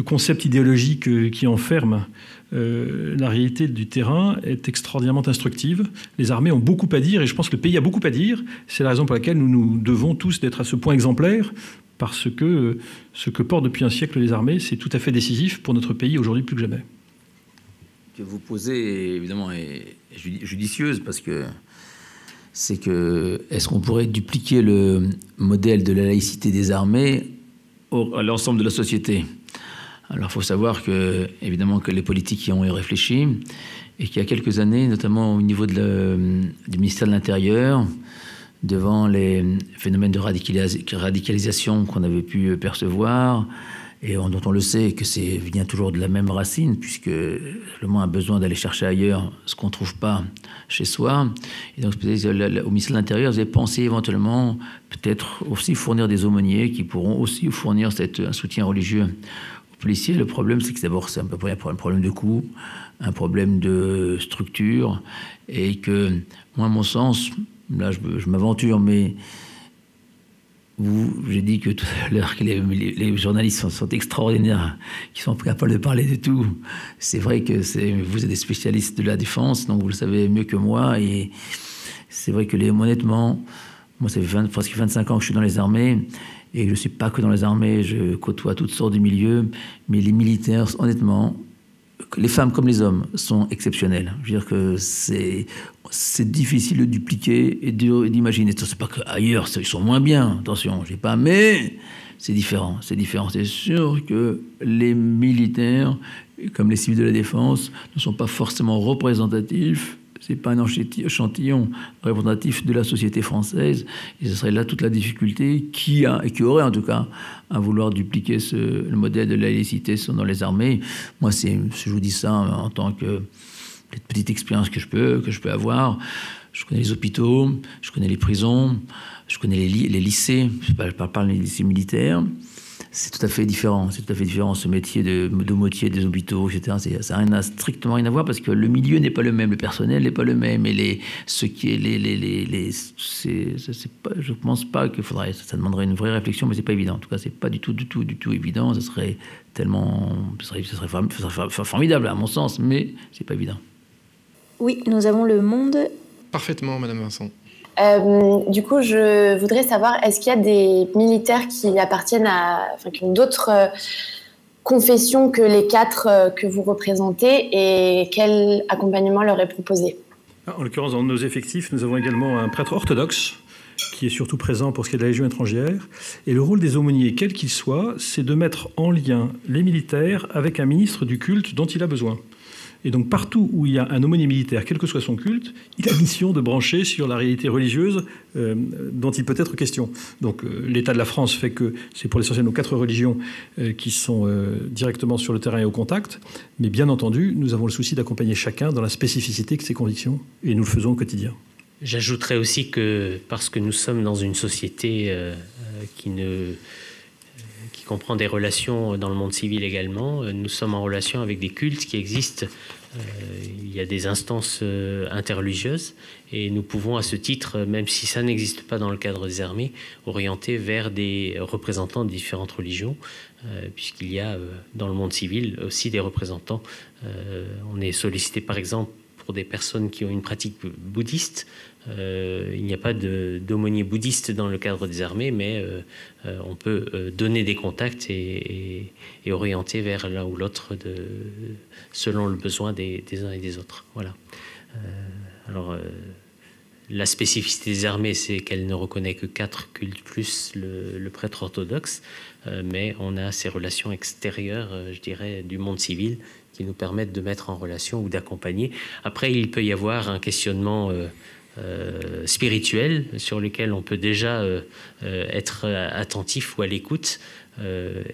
concepts idéologiques qui enferment la réalité du terrain, est extraordinairement instructive. Les armées ont beaucoup à dire, et je pense que le pays a beaucoup à dire. C'est la raison pour laquelle nous devons tous d'être à ce point exemplaire, parce que ce que portent depuis un siècle les armées, c'est tout à fait décisif pour notre pays aujourd'hui plus que jamais. Que vous posez, évidemment, est judicieuse, parce que c'est que est-ce qu'on pourrait dupliquer le modèle de la laïcité des armées à l'ensemble de la société? Alors, il faut savoir que, évidemment, que les politiques y ont réfléchi et qu'il y a quelques années, notamment au niveau du ministère de l'Intérieur, devant les phénomènes de radicalisation qu'on avait pu percevoir et dont on le sait que vient toujours de la même racine, puisque le monde a besoin d'aller chercher ailleurs ce qu'on ne trouve pas chez soi. Et donc, au ministère de l'Intérieur, vous avez pensé éventuellement peut-être aussi fournir des aumôniers qui pourront aussi fournir un soutien religieux aux policiers. Le problème, c'est que d'abord, c'est un problème de coût, un problème de structure, et que, moi, à mon sens, là, je m'aventure, mais j'ai dit que tout à l'heure que les journalistes sont extraordinaires, qui sont capables de parler de tout. C'est vrai que vous êtes des spécialistes de la défense, donc vous le savez mieux que moi. Et c'est vrai que honnêtement, moi, ça fait presque 25 ans que je suis dans les armées, et je ne suis pas que dans les armées, je côtoie toutes sortes de milieux, mais les militaires, honnêtement, les femmes comme les hommes sont exceptionnels. Je veux dire que c'est difficile de dupliquer et d'imaginer. C'est pas qu'ailleurs, ils sont moins bien, attention, je sais pas, mais c'est différent. C'est différent. C'est sûr que les militaires, comme les civils de la défense, ne sont pas forcément représentatifs. C'est pas un échantillon représentatif de la société française. Et ce serait là toute la difficulté qui aurait en tout cas à vouloir dupliquer le modèle de la laïcité dans les armées. Moi, je vous dis ça en tant que petite expérience que je peux avoir. Je connais les hôpitaux, je connais les prisons, je connais les lycées. Je parle des lycées militaires. C'est tout à fait différent. C'est tout à fait différent, ce métier d'aumônier des hôpitaux, etc. Ça n'a strictement rien à voir parce que le milieu n'est pas le même, le personnel n'est pas le même, et je pense pas qu'il faudrait. Ça demanderait une vraie réflexion, mais c'est pas évident. En tout cas, c'est pas du tout évident. Ça serait formidable à mon sens, mais c'est pas évident. Oui, nous avons Le Monde. Parfaitement, Madame Vincent. Du coup, je voudrais savoir, est-ce qu'il y a des militaires qui qui ont d'autres confessions que les 4 que vous représentez, et quel accompagnement leur est proposé? En l'occurrence, dans nos effectifs, nous avons également un prêtre orthodoxe qui est surtout présent pour ce qui est de la Légion étrangère. Et le rôle des aumôniers, quel qu'il soit, c'est de mettre en lien les militaires avec un ministre du culte dont il a besoin. Et donc partout où il y a un aumônier militaire, quel que soit son culte, il a mission de brancher sur la réalité religieuse dont il peut être question. Donc l'État de la France fait que c'est pour l'essentiel nos 4 religions qui sont directement sur le terrain et au contact. Mais bien entendu, nous avons le souci d'accompagner chacun dans la spécificité de ses convictions. Et nous le faisons au quotidien. J'ajouterais aussi que parce que nous sommes dans une société qui comprend des relations dans le monde civil également, nous sommes en relation avec des cultes qui existent. Il y a des instances interreligieuses et nous pouvons à ce titre, même si ça n'existe pas dans le cadre des armées, orienter vers des représentants de différentes religions, puisqu'il y a dans le monde civil aussi des représentants. On est sollicité par exemple pour des personnes qui ont une pratique bouddhiste. Il n'y a pas d'aumônier bouddhiste dans le cadre des armées, mais on peut donner des contacts et orienter vers l'un ou l'autre selon le besoin des uns et des autres. Voilà. La spécificité des armées, c'est qu'elle ne reconnaît que 4 cultes plus le prêtre orthodoxe, mais on a ces relations extérieures, je dirais, du monde civil qui nous permettent de mettre en relation ou d'accompagner. Après, il peut y avoir un questionnement spirituel sur lequel on peut déjà être attentif ou à l'écoute.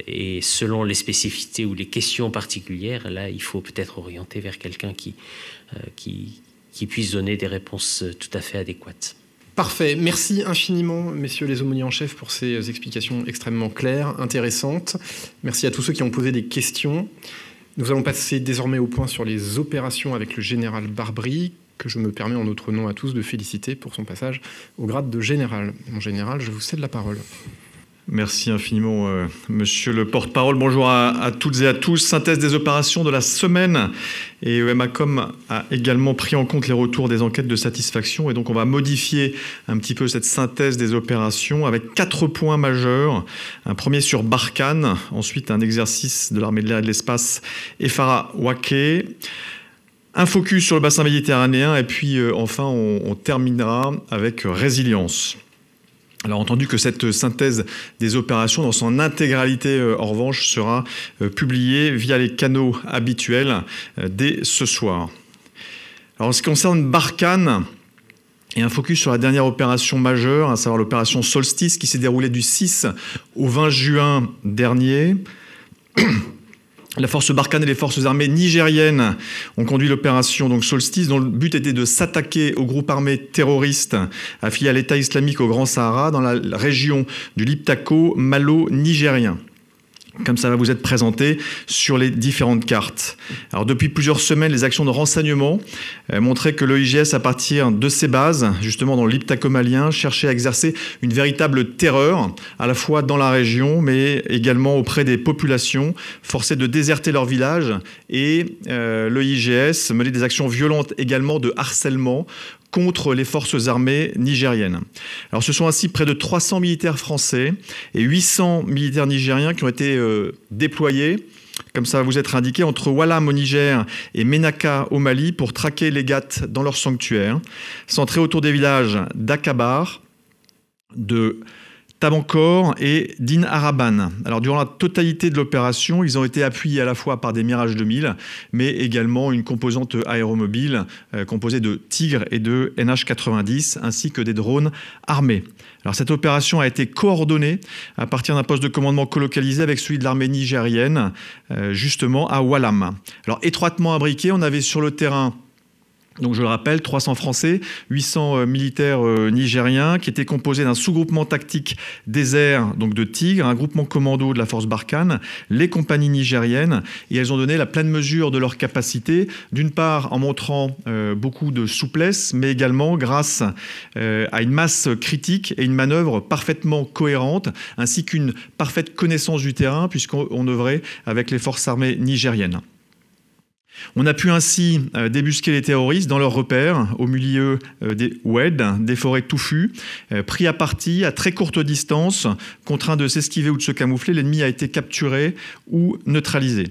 Et selon les spécificités ou les questions particulières, là, il faut peut-être orienter vers quelqu'un qui puisse donner des réponses tout à fait adéquates. Parfait. Merci infiniment, messieurs les aumôniers en chef, pour ces explications extrêmement claires, intéressantes. Merci à tous ceux qui ont posé des questions. Nous allons passer désormais au point sur les opérations avec le général Barbry, que je me permets en notre nom à tous de féliciter pour son passage au grade de général. Mon général, je vous cède la parole. Merci infiniment, monsieur le porte-parole. Bonjour à toutes et à tous. Synthèse des opérations de la semaine. Et EMACOM a également pris en compte les retours des enquêtes de satisfaction. Et donc, on va modifier un petit peu cette synthèse des opérations avec 4 points majeurs. Un premier sur Barkhane. Ensuite, un exercice de l'armée de l'air et de l'espace Efara Wake. Un focus sur le bassin méditerranéen. Et puis, enfin, on terminera avec résilience. Alors, entendu que cette synthèse des opérations dans son intégralité, en revanche, sera publiée via les canaux habituels dès ce soir. Alors, en ce qui concerne Barkhane, et un focus sur la dernière opération majeure, à savoir l'opération Solstice, qui s'est déroulée du 6 au 20 juin dernier. La force Barkhane et les forces armées nigériennes ont conduit l'opération donc Solstice, dont le but était de s'attaquer au groupe armé terroriste affilié à l'État islamique au Grand Sahara dans la région du Liptako malo-nigérien, comme ça va vous être présenté sur les différentes cartes. Alors, depuis plusieurs semaines, les actions de renseignement montraient que l'OIGS, à partir de ses bases, justement dans le Liptako malien, cherchait à exercer une véritable terreur, à la fois dans la région, mais également auprès des populations, forcées de déserter leur village, et l'OIGS menait des actions violentes également de harcèlement contre les forces armées nigériennes. Alors, ce sont ainsi près de 300 militaires français et 800 militaires nigériens qui ont été déployés, comme ça va vous être indiqué, entre Walam au Niger et Menaka au Mali pour traquer les GAT dans leur sanctuaire, centrés autour des villages d'Akabar, de Tabankor et d'In Araban. Alors, durant la totalité de l'opération, ils ont été appuyés à la fois par des Mirage 2000, mais également une composante aéromobile composée de Tigre et de NH-90, ainsi que des drones armés. Alors, cette opération a été coordonnée à partir d'un poste de commandement colocalisé avec celui de l'armée nigérienne, justement à Walam. Alors, étroitement imbriqués, on avait sur le terrain, donc je le rappelle, 300 Français, 800 militaires nigériens qui étaient composés d'un sous-groupement tactique des airs, donc de Tigre, un groupement commando de la force Barkhane, les compagnies nigériennes, et elles ont donné la pleine mesure de leur capacité, d'une part en montrant beaucoup de souplesse, mais également grâce à une masse critique et une manœuvre parfaitement cohérente, ainsi qu'une parfaite connaissance du terrain, puisqu'on œuvrait avec les forces armées nigériennes. On a pu ainsi débusquer les terroristes dans leurs repères, au milieu des oueds, des forêts touffues. Pris à partie, à très courte distance, contraint de s'esquiver ou de se camoufler, l'ennemi a été capturé ou neutralisé.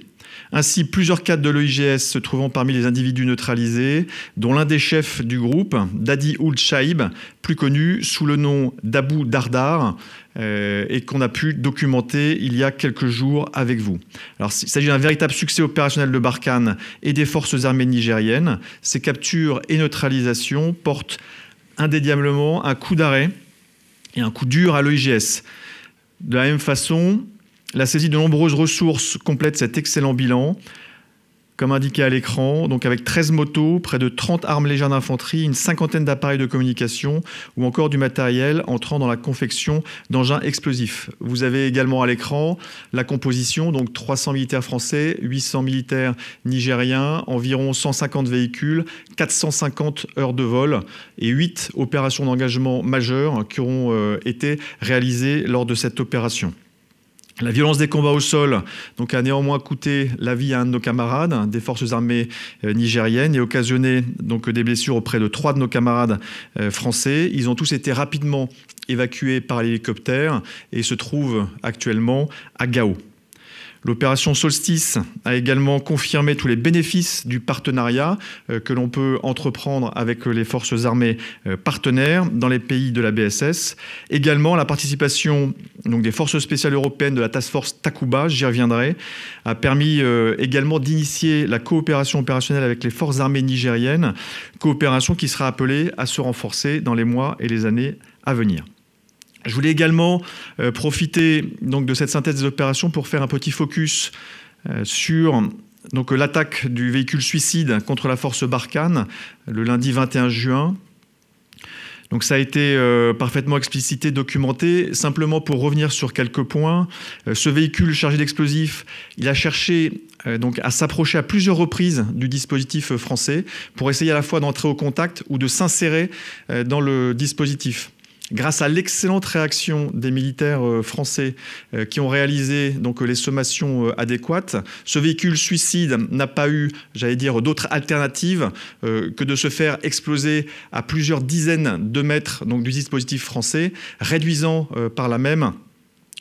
Ainsi, plusieurs cadres de l'OIGS se trouvant parmi les individus neutralisés, dont l'un des chefs du groupe, Dadi Ould Shaib, plus connu sous le nom d'Abu Dardar, et qu'on a pu documenter il y a quelques jours avec vous. Alors, il s'agit d'un véritable succès opérationnel de Barkhane et des forces armées nigériennes. Ces captures et neutralisations portent indéniablement un coup d'arrêt et un coup dur à l'OIGS. De la même façon, la saisie de nombreuses ressources complète cet excellent bilan, comme indiqué à l'écran, donc avec 13 motos, près de 30 armes légères d'infanterie, une cinquantaine d'appareils de communication ou encore du matériel entrant dans la confection d'engins explosifs. Vous avez également à l'écran la composition, donc 300 militaires français, 800 militaires nigériens, environ 150 véhicules, 450 heures de vol et 8 opérations d'engagement majeures qui auront été réalisées lors de cette opération. La violence des combats au sol donc, a néanmoins coûté la vie à un de nos camarades des forces armées nigériennes et occasionné donc, des blessures auprès de 3 de nos camarades français. Ils ont tous été rapidement évacués par l'hélicoptère et se trouvent actuellement à Gao. L'opération Solstice a également confirmé tous les bénéfices du partenariat que l'on peut entreprendre avec les forces armées partenaires dans les pays de la BSS. Également, la participation donc, des forces spéciales européennes de la Task Force Takuba, j'y reviendrai, a permis également d'initier la coopération opérationnelle avec les forces armées nigériennes, coopération qui sera appelée à se renforcer dans les mois et les années à venir. Je voulais également profiter donc, de cette synthèse des opérations pour faire un petit focus sur l'attaque du véhicule suicide contre la force Barkhane le lundi 21 juin. Donc ça a été parfaitement explicité, documenté. Simplement pour revenir sur quelques points, ce véhicule chargé d'explosifs, il a cherché donc à s'approcher à plusieurs reprises du dispositif français pour essayer à la fois d'entrer au contact ou de s'insérer dans le dispositif. Grâce à l'excellente réaction des militaires français qui ont réalisé donc, les sommations adéquates, ce véhicule suicide n'a pas eu, j'allais dire, d'autre alternative que de se faire exploser à plusieurs dizaines de mètres donc, du dispositif français, réduisant par là même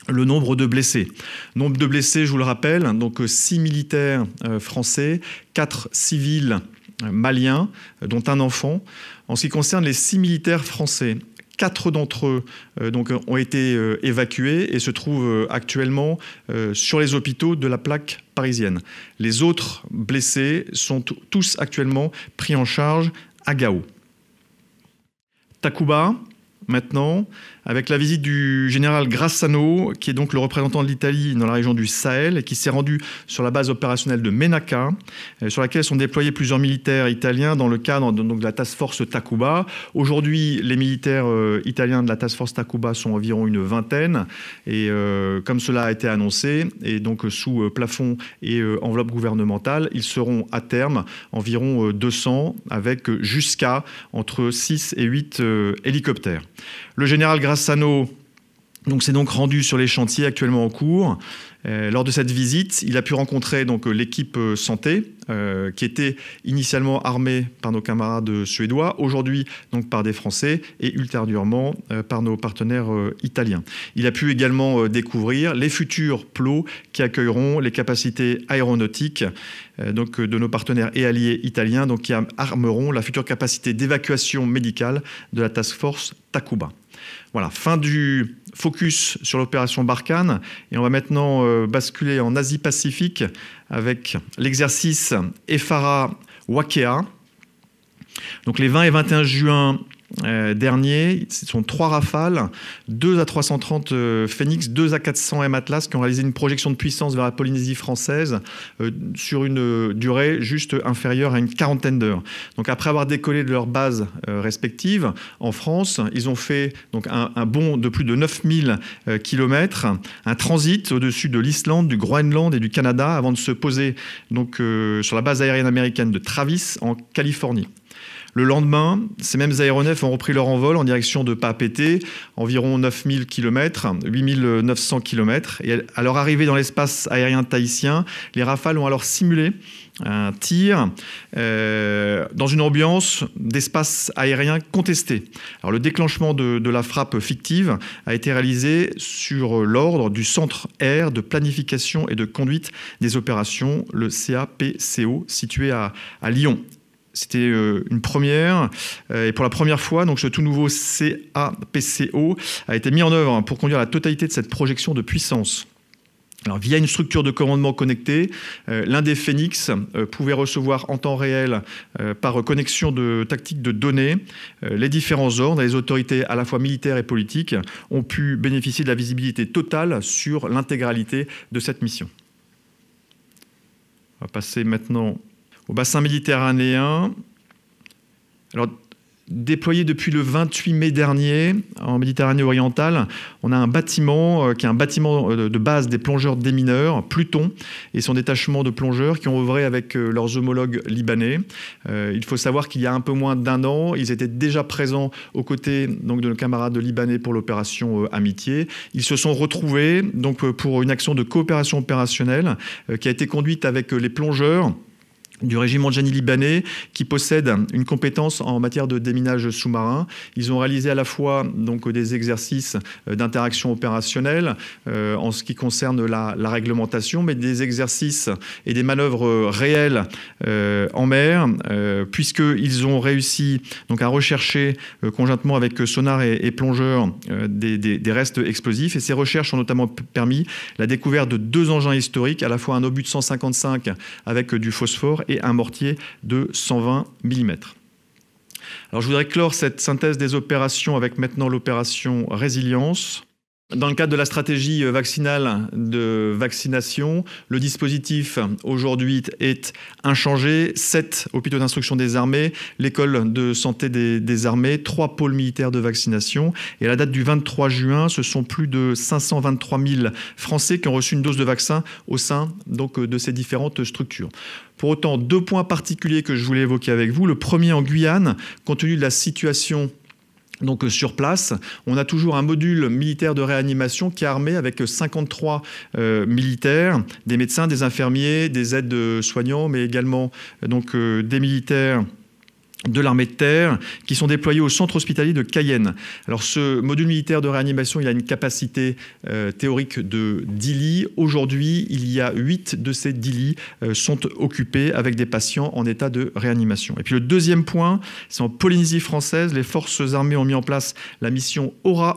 le nombre de blessés. Nombre de blessés, je vous le rappelle, donc 6 militaires français, 4 civils maliens, dont un enfant. En ce qui concerne les 6 militaires français, 4 d'entre eux donc, ont été évacués et se trouvent actuellement sur les hôpitaux de la plaque parisienne. Les autres blessés sont tous actuellement pris en charge à Gao. Takuba, maintenant, avec la visite du général Grassano, qui est donc le représentant de l'Italie dans la région du Sahel et qui s'est rendu sur la base opérationnelle de Menaka, sur laquelle sont déployés plusieurs militaires italiens dans le cadre donc, de la Task Force Takuba. Aujourd'hui, les militaires italiens de la Task Force Takuba sont environ une vingtaine et comme cela a été annoncé, et donc sous plafond et enveloppe gouvernementale, ils seront à terme environ 200 avec jusqu'à entre 6 et 8 hélicoptères. Le général Grassano s'est donc rendu sur les chantiers actuellement en cours. Lors de cette visite, il a pu rencontrer donc l'équipe santé qui était initialement armée par nos camarades suédois, aujourd'hui donc par des Français et ultérieurement par nos partenaires italiens. Il a pu également découvrir les futurs plots qui accueilleront les capacités aéronautiques donc de nos partenaires et alliés italiens, donc qui armeront la future capacité d'évacuation médicale de la Task Force Takuba. Voilà, fin du focus sur l'opération Barkhane et on va maintenant basculer en Asie-Pacifique avec l'exercice Efara Wakea. Donc les 20 et 21 juin derniers, ce sont 3 Rafales, 2 A330 Phoenix, 2 A400 M Atlas qui ont réalisé une projection de puissance vers la Polynésie française sur une durée juste inférieure à une quarantaine d'heures. Donc après avoir décollé de leurs bases respectives en France, ils ont fait donc un bond de plus de 9000 km, un transit au-dessus de l'Islande, du Groenland et du Canada avant de se poser donc, sur la base aérienne américaine de Travis en Californie. Le lendemain, ces mêmes aéronefs ont repris leur envol en direction de Papeete, environ 9000 km, 8900 km. Et à leur arrivée dans l'espace aérien tahitien, les Rafales ont alors simulé un tir dans une ambiance d'espace aérien contesté. Alors, le déclenchement de la frappe fictive a été réalisé sur l'ordre du Centre Air de Planification et de Conduite des Opérations, le CAPCO, situé à Lyon. C'était une première, et pour la première fois, donc, ce tout nouveau CAPCO a été mis en œuvre pour conduire la totalité de cette projection de puissance. Alors, via une structure de commandement connectée, l'un des Phénix pouvait recevoir en temps réel, par connexion tactique de données, les différents ordres, et les autorités à la fois militaires et politiques ont pu bénéficier de la visibilité totale sur l'intégralité de cette mission. On va passer maintenant au bassin méditerranéen. Alors, déployé depuis le 28 mai dernier en Méditerranée orientale, on a un bâtiment qui est un bâtiment de base des plongeurs démineurs, Pluton, et son détachement de plongeurs qui ont œuvré avec leurs homologues libanais. Il faut savoir qu'il y a un peu moins d'1 an, ils étaient déjà présents aux côtés donc, de nos camarades libanais pour l'opération Amitié. Ils se sont retrouvés donc, pour une action de coopération opérationnelle qui a été conduite avec les plongeurs du régiment Djani libanais qui possède une compétence en matière de déminage sous-marin. Ils ont réalisé à la fois donc, des exercices d'interaction opérationnelle en ce qui concerne la réglementation, mais des exercices et des manœuvres réelles en mer, puisqu'ils ont réussi donc, à rechercher conjointement avec sonar et plongeurs des restes explosifs. Et ces recherches ont notamment permis la découverte de 2 engins historiques, à la fois un obus de 155 avec du phosphore et un mortier de 120 mm. Alors, je voudrais clore cette synthèse des opérations avec maintenant l'opération Résilience. Dans le cadre de la stratégie vaccinale de vaccination, le dispositif aujourd'hui est inchangé. 7 hôpitaux d'instruction des armées, l'école de santé des armées, 3 pôles militaires de vaccination. Et à la date du 23 juin, ce sont plus de 523 000 Français qui ont reçu une dose de vaccin au sein donc, de ces différentes structures. Pour autant, 2 points particuliers que je voulais évoquer avec vous. Le premier en Guyane, compte tenu de la situation donc sur place, on a toujours un module militaire de réanimation qui est armé avec 53 militaires, des médecins, des infirmiers, des aides-soignants, mais également donc, des militaires de l'armée de terre qui sont déployés au centre hospitalier de Cayenne. Alors ce module militaire de réanimation, il a une capacité théorique de 10 lits. Aujourd'hui, il y a 8 de ces 10 lits sont occupés avec des patients en état de réanimation. Et puis le deuxième point, c'est en Polynésie française, les forces armées ont mis en place la mission Aura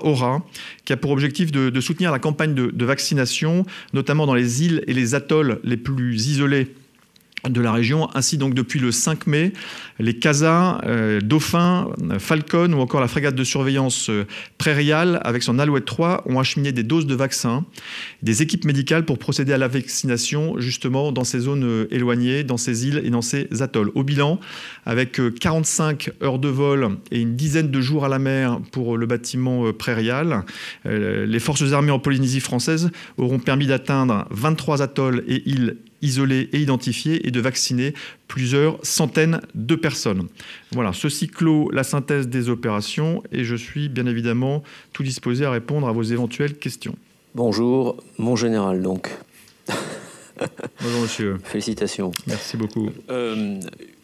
qui a pour objectif de soutenir la campagne de vaccination, notamment dans les îles et les atolls les plus isolés de la région. Ainsi, donc, depuis le 5 mai, les CASA, Dauphin, Falcon ou encore la frégate de surveillance Prairial, avec son Alouette 3, ont acheminé des doses de vaccins, des équipes médicales pour procéder à la vaccination, justement, dans ces zones éloignées, dans ces îles et dans ces atolls. Au bilan, avec 45 heures de vol et une dizaine de jours à la mer pour le bâtiment Prairial, les forces armées en Polynésie française auront permis d'atteindre 23 atolls et îles isolés et identifiés et de vacciner plusieurs centaines de personnes. Voilà, ceci clôt la synthèse des opérations et je suis bien évidemment tout disposé à répondre à vos éventuelles questions. Bonjour, mon général donc. Bonjour monsieur. Félicitations. Merci beaucoup.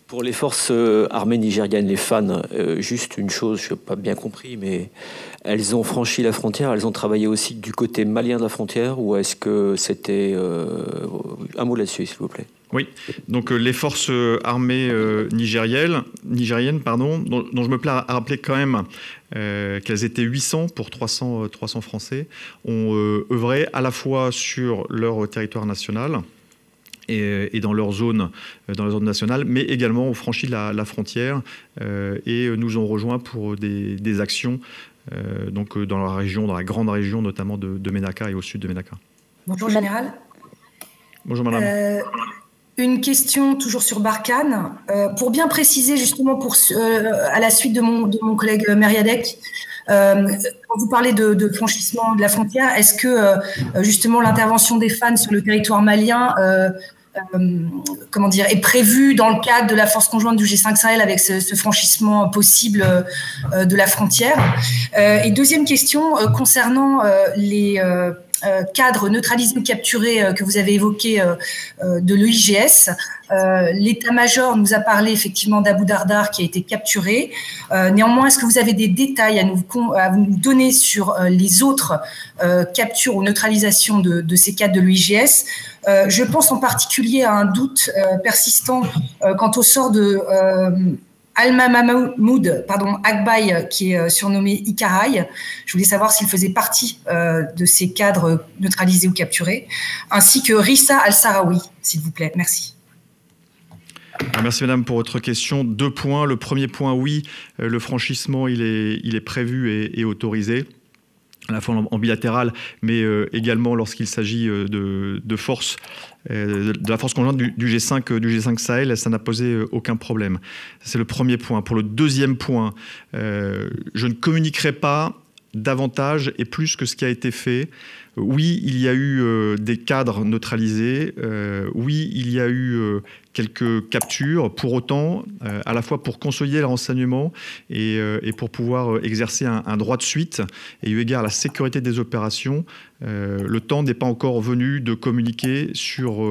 Pour les forces armées nigérianes, les FAN, juste une chose, je n'ai pas bien compris, mais elles ont franchi la frontière, elles ont travaillé aussi du côté malien de la frontière, ou est-ce que c'était... un mot là-dessus, s'il vous plaît. Oui, donc les forces armées nigériennes, dont je me plais à rappeler quand même qu'elles étaient 800 pour 300 Français, ont œuvré à la fois sur leur territoire national, et dans leur zone nationale, mais également ont franchi la frontière et nous ont rejoints pour des actions donc dans la région, dans la grande région notamment de Ménaka et au sud de Ménaka. Bonjour Général. Bonjour Madame. Une question toujours sur Barkhane. Pour bien préciser justement à la suite de mon collègue Meriadec, quand vous parlez de franchissement de la frontière, est-ce que justement l'intervention des FAN sur le territoire malien est prévu dans le cadre de la force conjointe du G5 Sahel avec ce franchissement possible de la frontière. Et deuxième question concernant les cadres neutralisés ou capturés que vous avez évoqués de l'EIGS. L'état-major nous a parlé effectivement d'Abu Dardar qui a été capturé. Néanmoins, est-ce que vous avez des détails à nous donner sur les autres captures ou neutralisations de ces cadres de l'EIGS? Je pense en particulier à un doute persistant quant au sort de Alma Mahmoud, Akbaï, qui est surnommé Ikarai. Je voulais savoir s'il faisait partie de ces cadres neutralisés ou capturés, ainsi que Rissa Al-Sarawi, s'il vous plaît. Merci. Merci madame pour votre question. 2 points. Le premier point, oui, le franchissement il est prévu et autorisé, à la fois en bilatéral, mais également lorsqu'il s'agit de forces, de la force conjointe du G5 Sahel, ça n'a posé aucun problème. C'est le premier point. Pour le deuxième point, je ne communiquerai pas davantage et plus que ce qui a été fait. Oui, il y a eu des cadres neutralisés. Oui, il y a eu quelques captures. Pour autant, à la fois pour consolider le renseignement et pour pouvoir exercer un droit de suite et eu égard à la sécurité des opérations, le temps n'est pas encore venu de communiquer sur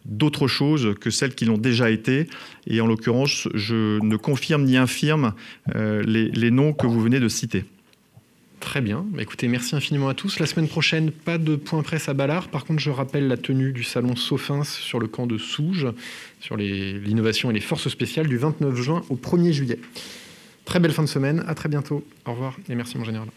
d'autres choses que celles qui l'ont déjà été. Et en l'occurrence, je ne confirme ni infirme les noms que vous venez de citer. Très bien. Écoutez, merci infiniment à tous. La semaine prochaine, pas de point presse à Ballard. Par contre, je rappelle la tenue du salon Sofins sur le camp de Souges, sur l'innovation et les forces spéciales du 29 juin au 1er juillet. Très belle fin de semaine. À très bientôt. Au revoir et merci mon général.